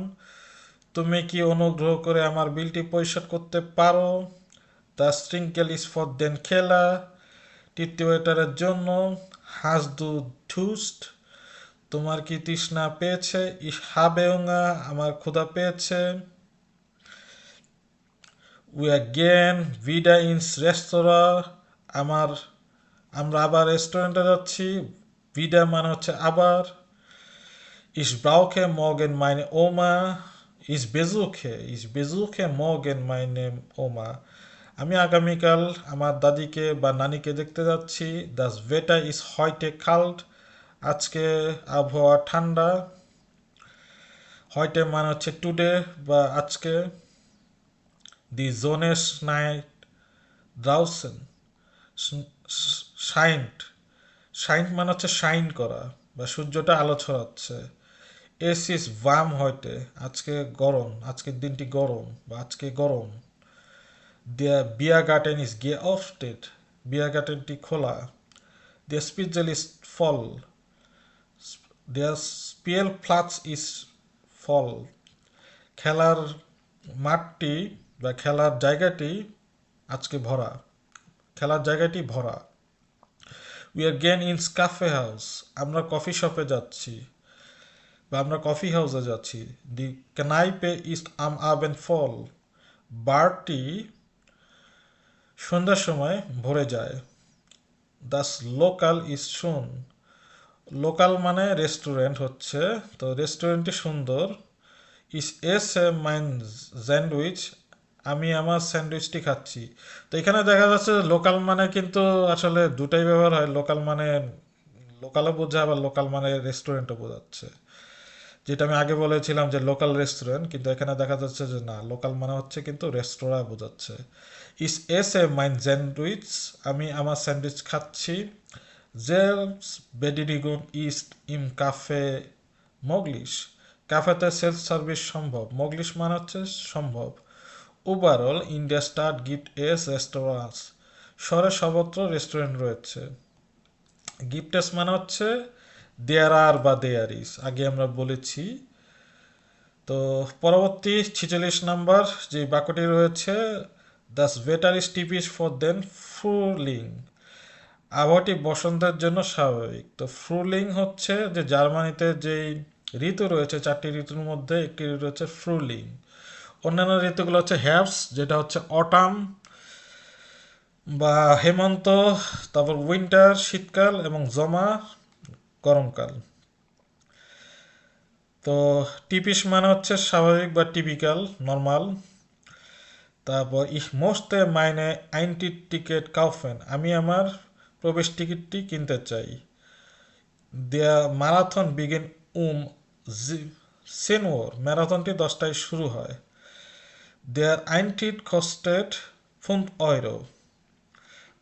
তুমি কি অনুগ্রহ করে আমার বিলটি পরিশোধ করতে পারো। দ্য স্ট্রিঙ্কেল ইজ ফর দেন খেলা, তৃতীয় ওয়েটারের জন্য। হাস দু ধুস্ট, তোমার কি তৃষ্ণা পেয়েছে। ইস হাবেউঙা, আমার ক্ষুধা পেয়েছে। উই অ্যাগেন ভিডা ইনস রেস্তোরাঁ, আমার আমরা আবার রেস্টুরেন্টে যাচ্ছি। ভিডা মানে হচ্ছে আবার। ইস ব্রাউকে মগেন মাইনে ওমা, ইস বেজুকে মগেন মাইনে ওমা, আমি আগামীকাল আমার দাদিকে বা নানিকে দেখতে যাচ্ছি। দাস ভেটা ইস হয়টে কাল্ট, আজকে আবহাওয়া ঠান্ডা। হয়টে মানে হচ্ছে টুডে বা আজকে। দি জোনেস নাইট ড্রাউসেন, শাইন্ট, শাইন্ট মানে হচ্ছে শাইন করা বা সূর্যটা আলো ছড়াচ্ছে। এস ইস ভার্ম হয়টে, আজকে গরম, আজকের দিনটি গরম বা আজকে গরম। দিয়া বিয়া গার্ডেন ইজ গে অফটেড, বিয়া গার্ডেনটি খোলা। দিয়া স্পিজেল ইজ ফল, দিয়া স্পিয়েল প্লাটস ইজ ফল, খেলার মাঠটি বা খেলার জায়গাটি আজকে ভরা, খেলার জায়গাটি ভরা। We are gain ins cafe house, আমরা কফি শপে যাচ্ছি বা আমরা কফি হাউসে যাচ্ছি। দি ক্নাইপে ইস্ট আম আবেন ফল, বারটি সন্ধ্যার সময় ভরে যায়। দাস লোকাল ইজ শুন, লোকাল মানে রেস্টুরেন্ট হচ্ছে, তো রেস্টুরেন্টটি সুন্দর। ইস এস এ মাইন স্যান্ডউইচ, আমি আমার স্যান্ডউইচটি খাচ্ছি। তো এখানে দেখা যাচ্ছে লোকাল মানে কিন্তু আসলে দুটাই ব্যবহার হয়। লোকাল মানে লোকালও বোঝায়, আবার লোকাল মানে রেস্টুরেন্টও বোঝাচ্ছে। যেটা আমি আগে বলেছিলাম যে লোকাল রেস্টুরেন্ট, কিন্তু এখানে দেখা যাচ্ছে যে না, লোকাল মানে হচ্ছে কিন্তু রেস্তোরাঁ বোঝাচ্ছে। ইস এস এ মাইন স্যান্ডউইচ, আমি আমার স্যান্ডউইচ খাচ্ছি। জেলস বেডিরিগুন ইস্ট ইম কাফে মগলিশ, ক্যাফেতে সেলফ সার্ভিস সম্ভব। মগলিশ মানে হচ্ছে সম্ভব। ওভারঅল ইন্ডিয়া স্টার্ট গিফট এস রেস্টোরাঁস, শহরে সর্বত্র রেস্টুরেন্ট রয়েছে। গিফটেস মানে হচ্ছে দেয়ার আর বা দেয়ার ইস, আগে আমরা বলেছি। তো পরবর্তী 46 নাম্বার যে বাক্যটি রয়েছে, দাস বেটার ইস টিপিস ফর দেন ফ্রুলিং, আবহাওয়াটি বসন্তের জন্য স্বাভাবিক। তো ফ্রুলিং হচ্ছে যে জার্মানিতে যেই ঋতু রয়েছে, 4টি ঋতুর মধ্যে একটি ঋতু হচ্ছে ফ্রুলিং। অন্যান্য ঋতুগুলো হচ্ছে হ্যাভস, যেটা হচ্ছে অটাম বা হেমন্ত, তারপর উইন্টার শীতকাল, এবং জমা গরমকাল। তো টিপিস মানে হচ্ছে স্বাভাবিক বা টিপিক্যাল, নর্মাল। তারপর ইহ মোস্তে মাইনে আইনটি টিকিট কাউফেন, আমি আমার প্রবেশ টিকিটটি কিনতে চাই। দেয়া ম্যারাথন বিগিন উম সেনওর, ম্যারাথনটি 10টায় শুরু হয়। দেয়ার আইনটিট কস্টেড ফুন অয়রো,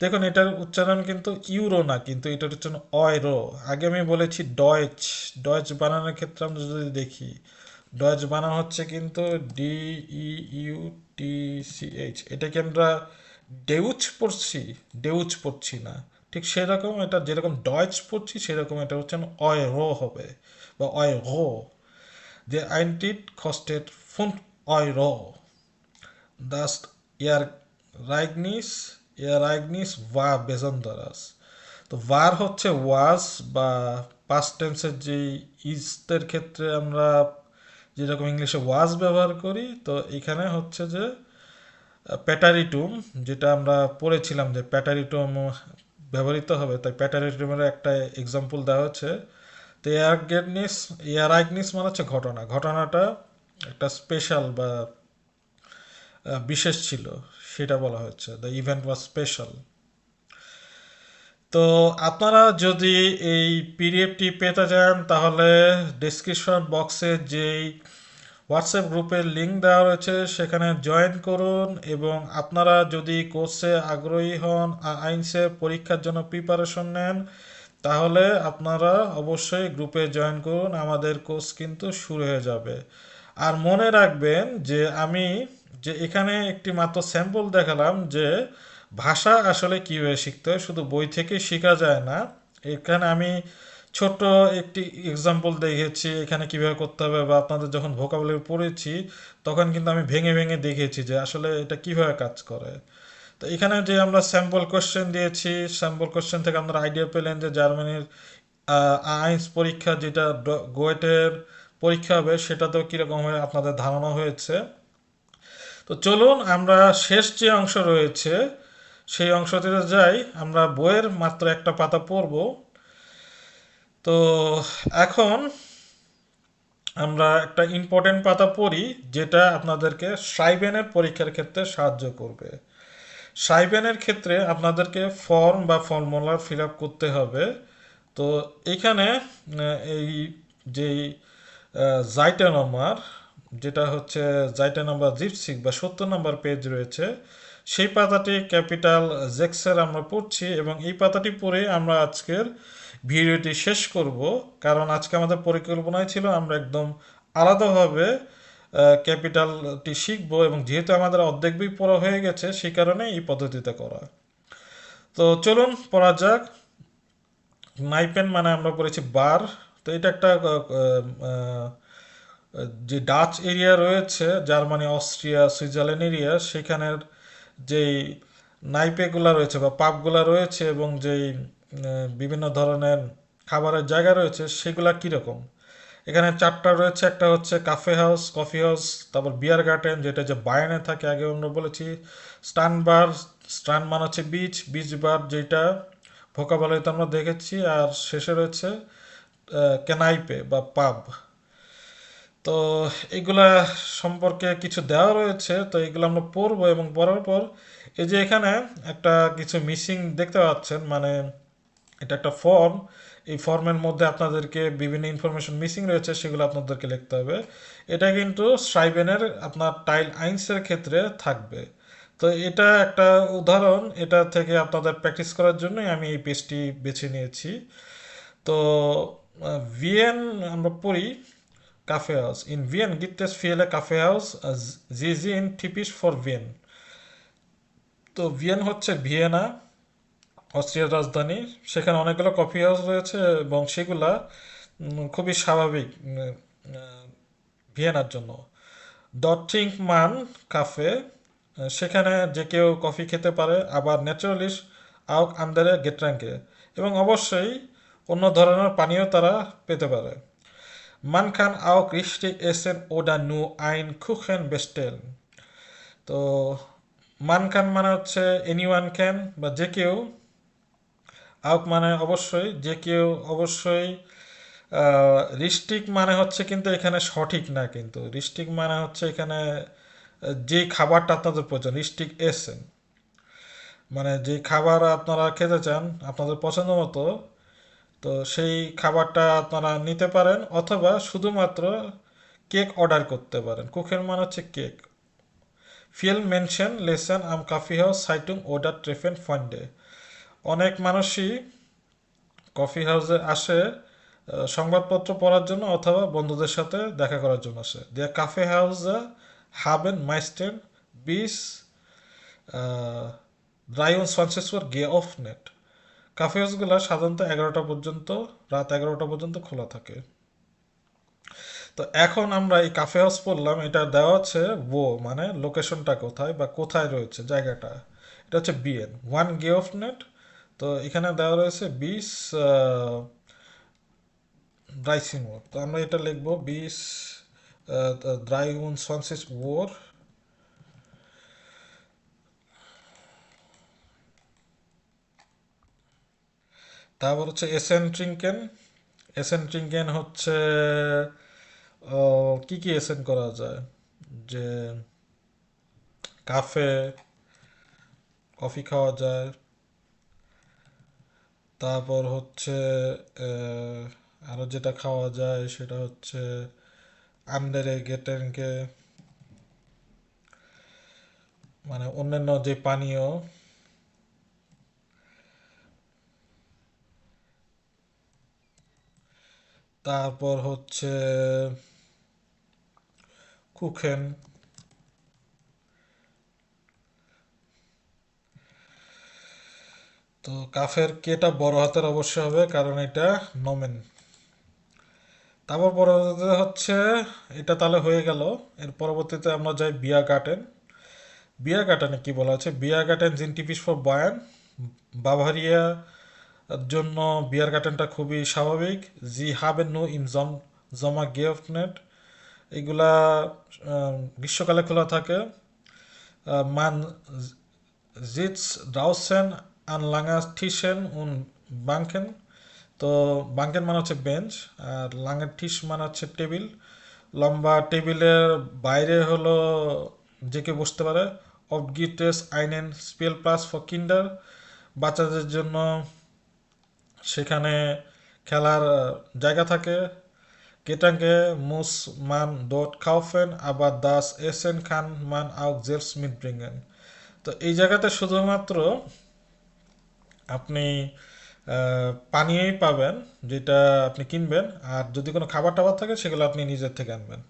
দেখুন এটার উচ্চারণ কিন্তু ইউরো না, কিন্তু এটার উচ্চারণ অয়রো। আগে আমি বলেছি ডয়েচ, ডয়েচ বানানোর ক্ষেত্রে আমরা যদি দেখি, ডয়েচ বানানো হচ্ছে কিন্তু D E U T C H, এটাকে আমরা ডেউচ পড়ছি, ডেউচ পড়ছি না। ঠিক সেরকম এটা যেরকম ডয়েচ পড়ছি সেরকম এটা হচ্ছে অয়রো হবে বা অয়রো। যে আইনটিট কস্টেড ফুন অয়রো, দাস ইয়ার রাইগনিস, ইয়ার রাইগনিস ওয়া বেজন্দারাস। তো ভার হচ্ছে ওয়াজ বা পাস্ট টেন্সের যে ইজদের ক্ষেত্রে আমরা যেরকম ইংলিশে ওয়াজ ব্যবহার করি, তো এখানে হচ্ছে যে প্যাটারিটুম, যেটা আমরা পড়েছিলাম যে প্যাটারিটুম ব্যবহৃত হবে, তাই প্যাটারেটিমের একটা এক্সাম্পল দেওয়া হচ্ছে। তো এয়ারাইগনিস মানে হচ্ছে ঘটনা, ঘটনাটা একটা স্পেশাল বা বিশেষ ছিল, সেটা বলা হচ্ছে, দ্য ইভেন্ট ওয়াজ স্পেশাল। তো আপনারা যদি এই পিডিএফটি পেতে চান তাহলে ডেসক্রিপশন বক্সে যেই হোয়াটসঅ্যাপ গ্রুপের লিঙ্ক দেওয়া রয়েছে সেখানে জয়েন করুন, এবং আপনারা যদি কোর্সে আগ্রহী হন, আইনসে পরীক্ষার জন্য প্রিপারেশন নেন, তাহলে আপনারা অবশ্যই গ্রুপে জয়েন করুন। আমাদের কোর্স কিন্তু শুরু হয়ে যাবে। আর মনে রাখবেন যে আমি যে এখানে একটি মাত্র স্যাম্পল দেখালাম যে ভাষা আসলে কীভাবে শিখতে হয়, শুধু বই থেকে শেখা যায় না। এখানে আমি ছোট্ট একটি এক্সাম্পল দেখেছি এখানে কিভাবে করতে হবে, বা আপনাদের যখন ভোকাবুলারি পড়েছি তখন কিন্তু আমি ভেঙে ভেঙে দেখেছি যে আসলে এটা কিভাবে কাজ করে। তো এখানে যে আমরা স্যাম্পল কোশ্চেন দিয়েছি, স্যাম্পল কোশ্চেন থেকে আপনারা আইডিয়া পেলেন যে জার্মানির আইনস পরীক্ষা যেটা গোয়েটের পরীক্ষা হবে সেটাতেও কীরকম হয়ে আপনাদের ধারণা হয়েছে। তো চলুন আমরা শেষ যে অংশ রয়েছে সেই অংশটিতে যাই। আমরা বইয়ের মাত্র একটা পাতা পড়ব। তো এখন আমরা একটা ইম্পর্টেন্ট পাতা পড়ি যেটা আপনাদেরকে সাইবেনের পরীক্ষার ক্ষেত্রে সাহায্য করবে। সাইবেনের ক্ষেত্রে আপনাদেরকে ফর্ম বা ফর্মুলা ফিল আপ করতে হবে। তো এখানে এই যেই জাইটা নম্বর, যেটা হচ্ছে জাইটা নাম্বার জিপসিক বা 70 নম্বর পেজ রয়েছে, সেই পাতাটি ক্যাপিটাল জেক্সের আমরা পড়ছি, এবং এই পাতাটি পড়ে আমরা আজকের ভিডিওটি শেষ করব। কারণ আজকে আমাদের পরিকল্পনায় ছিল আমরা একদম আলাদাভাবে ক্যাপিটালটি শিখবো, এবং যেহেতু আমাদের অর্ধেক বই পড়া হয়ে গেছে সেই কারণে এই পদ্ধতিতে করা। তো চলুন পড়া যাক। নাইপেন মানে আমরা পড়েছি বার। তো এটা একটা যে ডাচ এরিয়া রয়েছে, জার্মানি, অস্ট্রিয়া, সুইজারল্যান্ড এরিয়া, সেখানের যেই নাইপেগুলা রয়েছে বা পাবগুলা রয়েছে, এবং যেই বিভিন্ন ধরনের খাবারের জায়গা রয়েছে সেগুলা কীরকম। এখানে 4টা রয়েছে। একটা হচ্ছে কাফে হাউস, কফি হাউস, তারপর বিয়ার গার্ডেন যেটা যে বায়ানে থাকে, আগে আমরা বলেছি। স্টান বার, স্টান মানে হচ্ছে বিচ, বিচ বার যেটা ভোকাবুলারিতে আমরা দেখেছি। আর শেষে রয়েছে কেনাইপে বা পাব। তো এগুলা সম্পর্কে কিছু দেওয়া রয়েছে, তো এগুলো আমরা পড়বো, এবং পড়ার পর এই যে এখানে একটা কিছু মিসিং দেখতে পাচ্ছেন, মানে এটা একটা ফর্ম। এই ফর্মের মধ্যে আপনাদেরকে বিভিন্ন ইনফরমেশন মিসিং রয়েছে, সেগুলো আপনাদেরকে লিখতে হবে। এটা কিন্তু স্ট্রাইবেনের আপনার টাইল আইন্সের ক্ষেত্রে থাকবে। তো এটা একটা উদাহরণ, এটা থেকে আপনাদের প্র্যাকটিস করার জন্যই আমি এই পেজটি বেছে নিয়েছি। তো ভিয়েন আমরা পড়ি। Kaffeehaus. In Wien gibt es viele Kaffeehaus. Sie sind typisch für Wien. তো ভিয়েন হচ্ছে ভিয়েনা, অস্ট্রিয়ার রাজধানী। সেখানে অনেকগুলো কফি হাউস রয়েছে, এবং সেগুলা খুবই স্বাভাবিক ভিয়েনার জন্য। ডট্রিঙ্ক মান কাফে, সেখানে যে কেউ কফি খেতে পারে, আবার ন্যাচারালিস্ট আউক আন্দারে গেট্রাঙ্কে, এবং অবশ্যই অন্য ধরনের পানীয় তারা পেতে পারে। Man kann auch richtig essen oder nur ein Kuchen bestellen. তো মান খান মানে হচ্ছে এনিওয়ান ক্যান বা যে কেউ, আউক মানে অবশ্যই, যে কেউ অবশ্যই। রিস্টিক মানে হচ্ছে কিন্তু এখানে সঠিক না, কিন্তু রিস্টিক মানে হচ্ছে এখানে যে খাবারটা আপনাদের প্রয়োজন, রিস্টিক এসেন মানে যে খাবার আপনারা খেতে চান আপনাদের পছন্দ মতো, তো সেই খাবারটা আপনারা নিতে পারেন, অথবা শুধুমাত্র কেক অর্ডার করতে পারেন। কুকের মানে হচ্ছে কেক। ফিল মেনশন লেসন আম কফি হাউস সাইটুং ওডার ট্রেফেন ফান্ডে, অনেক মানুষই কফি হাউসে আসে সংবাদপত্র পড়ার জন্য অথবা বন্ধুদের সাথে দেখা করার জন্য আসে। দিয়া কাফে হাউস হাবেন মাইস্টেন বিস 23 গে অফ নেট। কাফে হাউসগুলো সাধারণত 11টা পর্যন্ত, রাত 11টা পর্যন্ত খোলা থাকে। তো এখন আমরা এই কাফে হাউস পড়লাম, এটা দেওয়া হচ্ছে মানে লোকেশনটা কোথায় বা কোথায় রয়েছে জায়গাটা, এটা হচ্ছে বিএন 1 গে অফ নেট। তো এখানে দেওয়া রয়েছে 20 তো আমরা এটা লিখবো 20 23 ওর। তারপর হচ্ছে এসেন ট্রিঙ্কেন। এসেন ট্রিঙ্কেন হচ্ছে কি কি এসেন করা যায়, যে কাফে, কফি খাওয়া যায়। তারপর হচ্ছে আহ, আরো যেটা খাওয়া যায় সেটা হচ্ছে আন্ডারে গেটেনকে, মানে অন্যান্য যে পানীয়। তারপর হচ্ছে কুখেন। তো কাফের কেটা বড় হাতের অবশ্যই হবে, কারণ এটা নমেন। তারপর পরবর্তীতে হচ্ছে, এটা তাহলে হয়ে গেল। এর পরবর্তীতে আমরা যাই বিয়া গার্টেন। বিয়া গার্টেনে কি বলা আছে? বিয়া গার্টেন জিন টিপিস ফর বায়ান, বাভারিয়া জন্য বিয়ার গার্টেনটা খুবই স্বাভাবিক। জি হাবেন নো ইন জমা গেফনেট, এগুলা গ্রীষ্মকালে খোলা থাকে। মান জিটস ড্রাউসেন আন লাঙ্গা টিশেন উন বাঙ্কেন। তো বাঙ্কেন মানে হচ্ছে বেঞ্চ, আর লাঙ্গা টিস মানে হচ্ছে টেবিল। লম্বা টেবিলের বাইরে হলো যে কেউ বসতে পারে। অফ গিটেস আইনেন স্পেল প্লাস ফর কিন্ডার, বাচ্চাদের জন্য সেখানে খেলার জায়গা থাকে। Gedanke muss man dort kaufen, aber das Essen kann man auch selbst mitbringen. তো এই জায়গাতে শুধুমাত্র আপনি পানীয়ই পাবেন, যেটা আপনি কিনবেন। আর যদি কোনো খাবার টাবার থাকে সেগুলো আপনি নিজের থেকে আনবেন।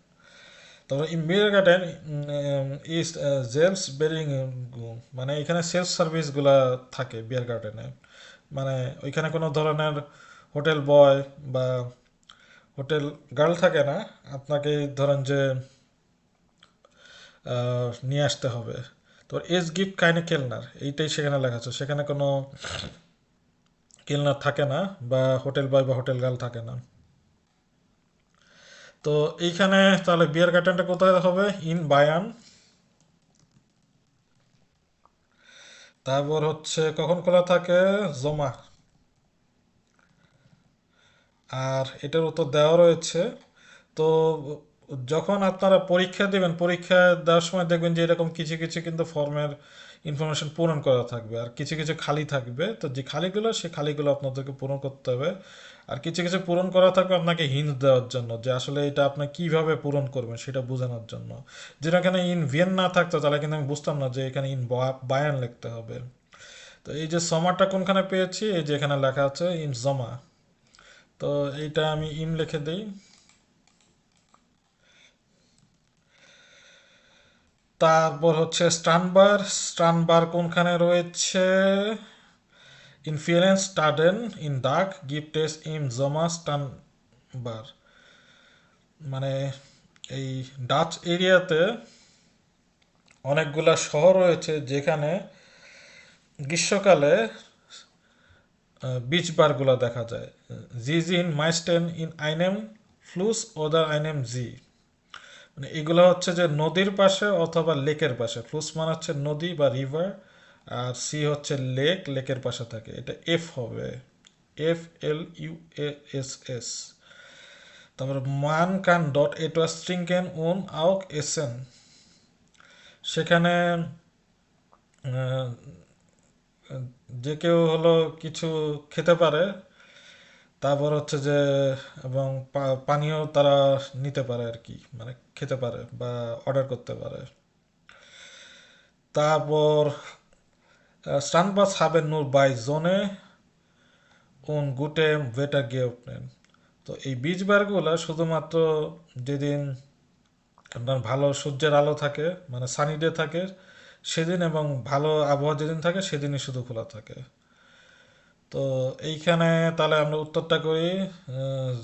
তারপর ইন বিয়ার গার্ডেন ইজ জেমস বেরিং, মানে এখানে সেলফ সার্ভিসগুলা থাকে বিয়ার গার্ডেনে। মানে ওইখানে কোনো ধরনের হোটেল বয় বা হোটেল গার্ল থাকে না। আপনাকে ধরেন যে নিয়ে আসতে হবে। তো এস গিফট কাইনে কেলনার, এইটাই সেখানে লেখা আছে। সেখানে কোনো কেলনার থাকে না, বা হোটেল বয় বা হোটেল গার্ল থাকে না। তো এইখানে তাহলে বিয়ার গার্ডেনটা কোথায় হবে? ইন বায়ান। তারপর হচ্ছে কখন খোলা থাকে? জমা। আর এটার উত্তর দেওয়া রয়েছে। তো যখন আপনারা পরীক্ষা দেবেন, পরীক্ষা দেওয়ার সময় দেখবেন যে এরকম কিছু কিছু কিন্তু ফর্মের ইনফরমেশন পূরণ করা থাকবে, আর কিছু কিছু খালি থাকবে। তো যে খালিগুলো, সেই খালিগুলো আপনাদেরকে পূরণ করতে হবে। আর কিছু কিছু পূরণ করা থাকবে আপনাকে হিন্ট দেওয়ার জন্য, যে আসলে এটা আপনি কিভাবে পূরণ করবেন সেটা বোঝানোর জন্য। যেটা এখানে ইন ভিয়েন না থাকতো তাহলে কিন্তু আমি বুঝতাম না যে এখানে ইন বায়ান লিখতে হবে। তো এই যে সমারটা কোনখানে পেয়েছি, এই যে এখানে লেখা আছে ইন জমা। তো এইটা আমি ইন লিখে দিই। তারপর হচ্ছে স্টানবার। স্টানবার কোনখানে রয়েছে? ইনফিয়ারেন্স স্টাডেন ইন ডাক গিফটেস ইম জমা স্টানবার। মানে এই ডাচ এরিয়াতে অনেকগুলা শহর রয়েছে যেখানে গ্রীষ্মকালে বিচ বারগুলো দেখা যায়। জি জি ইন মাইস্টেন ইন আইনেম ফ্লুস ওদার আইনেম জি। মানে এগুলো হচ্ছে যে নদীর পাশে অথবা লেকের পাশে। ফ্লুস মানে হচ্ছে নদী বা রিভার, আর সি হচ্ছে লেক, লেকের পাশে থাকে। এটা এফ হবে, F L U S S. তারপর মান কান ডট এটুয়াস ট্রিঙ্কেন উন আউক এসেন, সেখানে আহ, যে কেউ হলো কিছু খেতে পারে। তারপর হচ্ছে যে এবং পানীয় তারা নিতে পারে আর কি, মানে খেতে পারে বা অর্ডার করতে পারে। তারপর স্টানবাস হাবেন নুর বাই জোনে উন গুটে ভেটার গেউটনেন। তো এই বীজ বারগুলো শুধুমাত্র যেদিন আপনার ভালো সূর্যের আলো থাকে, মানে সানি ডে থাকে সেদিন, এবং ভালো আবহাওয়া যেদিন থাকে সেদিনই শুধু খোলা থাকে। তো এইখানে তাহলে আমরা উত্তরটা করি।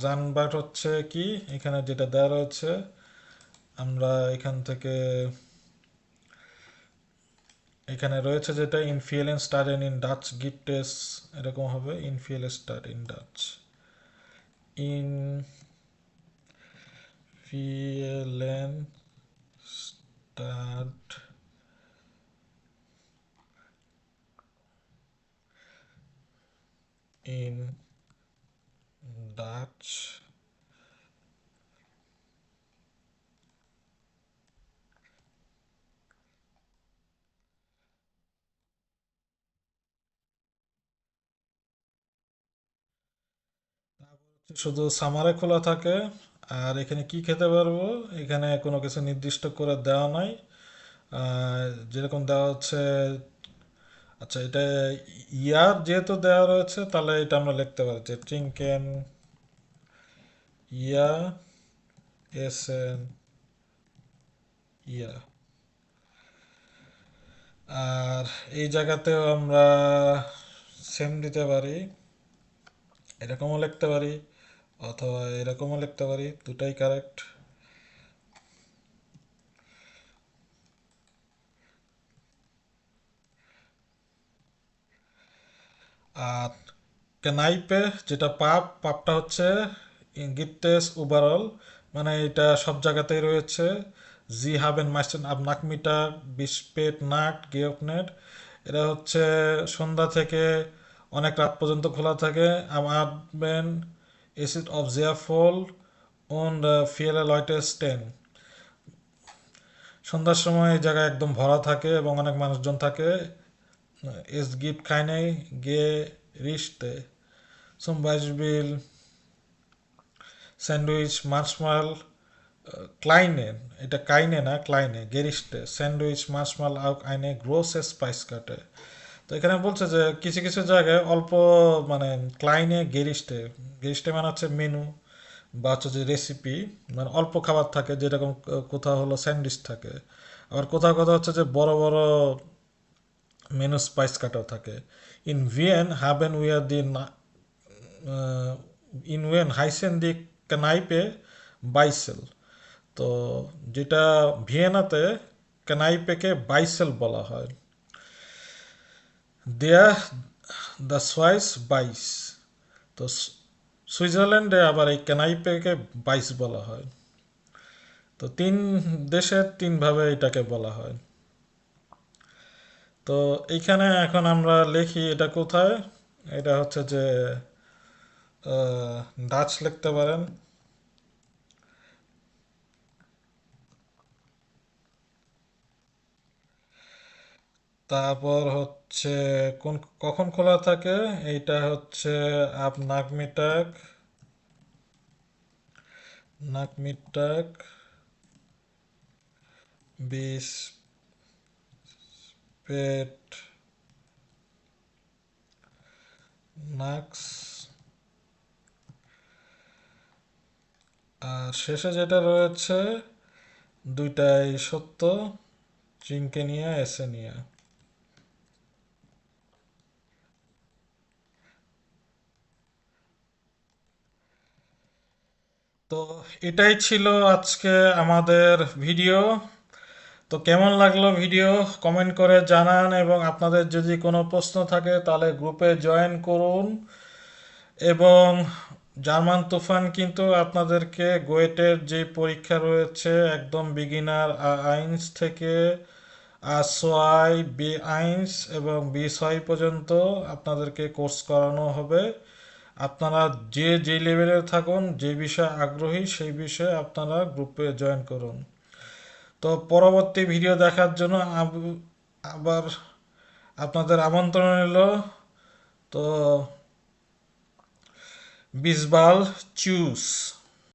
জানবার হচ্ছে কি, এখানে যেটা দেওয়া রয়েছে, আমরা এখান থেকে এখানে রয়েছে যেটা ইনফিয়েলেন স্টাডেন ইন ডাচ গিফটেস, এরকম হবে ইনফিয়েল স্টাড ইন ডাচ, ইনফিয়েলেন স্টাড ইন ডাচ। শুধু সামারে খোলা থাকে। আর এখানে কি খেতে পারবো, এখানে কোনো কিছু নির্দিষ্ট করে দেওয়া নাই। যেরকম দেওয়া হচ্ছে, আচ্ছা এটা ইয়ার যেহেতু দেওয়া রয়েছে, তাহলে এটা আমরা লিখতে পারি যে ট্রিঙ্কেন ইয়া এসেন ইয়া। আর এই জায়গাতেও আমরা সেম দিতে পারি, এরকমও লিখতে পারি, অথবা এরকমও লিখতে পারি, দুটাই কারেক্ট। আর কেনাইপে যেটা পাপটা হচ্ছে গিফটেস ওভারঅল, মানে এটা সব জায়গাতেই রয়েছে। জি হাবেন মাইস্টেন আব নাকমিটার বিস্পেট নাট গেপনেট। এটা হচ্ছে সন্ধ্যা থেকে অনেক রাত পর্যন্ত খোলা থাকে। আম আবেন এসিড অফ জিয়া ফোল und viele Leute stehen। সন্ধ্যার সময় এই জায়গা একদম ভরা থাকে এবং অনেক মানুষজন থাকে। Es gibt keine Gerichte, zum Beispiel স্যান্ডউইচ মার্শমাল ক্লাইনে, এটা কাইনে না ক্লাইনে, গেরিস্টে স্যান্ডউইচ মার্শমাল আউক আইনে গ্রোসে স্পাইস কাটে। তো এখানে বলছে যে কিছু কিছু জায়গায় অল্প, মানে ক্লাইনে গেরিস্টে, গেরিস্টে মানে হচ্ছে মেনু বা হচ্ছে যে রেসিপি, মানে অল্প খাবার থাকে, যেরকম কোথাও হলো স্যান্ডউইচ থাকে। আবার কোথাও কোথাও হচ্ছে যে বড় বড় মেনু স্পাইস কাটাও থাকে। ইন ভিয়েন হাবেন উইয়ার দি ইন ওয়েন হাইসেন দি কানাইপে বাইসেল। তো যেটা ভিয়েনাতে কানাইপেকে বাইসেল বলা হয়। দেয়া দ্য সোয়াইস বাইস। তো সুইজারল্যান্ডে আবার এই কানাইপেকে বাইস বলা হয়। তো তিন দেশে তিন ভাবে এটাকে বলা হয়। তো এইখানে এখন আমরা লিখি এটা কোথায়। এটা হচ্ছে যে ডাচ লিখতে পারেন। তারপর হচ্ছে কোন কখন খোলা থাকে, এইটা হচ্ছে আপ নাগমিটাক, নাগমিটাক বিশ পেট নাক্স। আর শেষে যেটা রয়েছে দুইটাই সত্য, চিঙ্কেনিয়া এসেনিয়া। তো এটাই ছিল আজকে আমাদের ভিডিও। তো কেমন লাগলো ভিডিও কমেন্ট করে জানান, এবং আপনাদের যদি কোনো প্রশ্ন থাকে তাহলে গ্রুপে জয়েন করুন। এবং জার্মান তুফান কিন্তু আপনাদেরকে গোয়েটের যে পরীক্ষা রয়েছে একদম বিগিনার আইনস থেকে আসোয়াই বি আইনস এবং বি6 পর্যন্ত আপনাদেরকে কোর্স করানো হবে। আপনারা যে যে লেভেলে থাকুন, যে বিষয়ে আগ্রহী সেই বিষয়ে আপনারা গ্রুপে জয়েন করুন। তো পরবর্তী ভিডিও দেখার জন্য আবার আপনাদের আমন্ত্রণ এলো। তো বিসবাল চুস।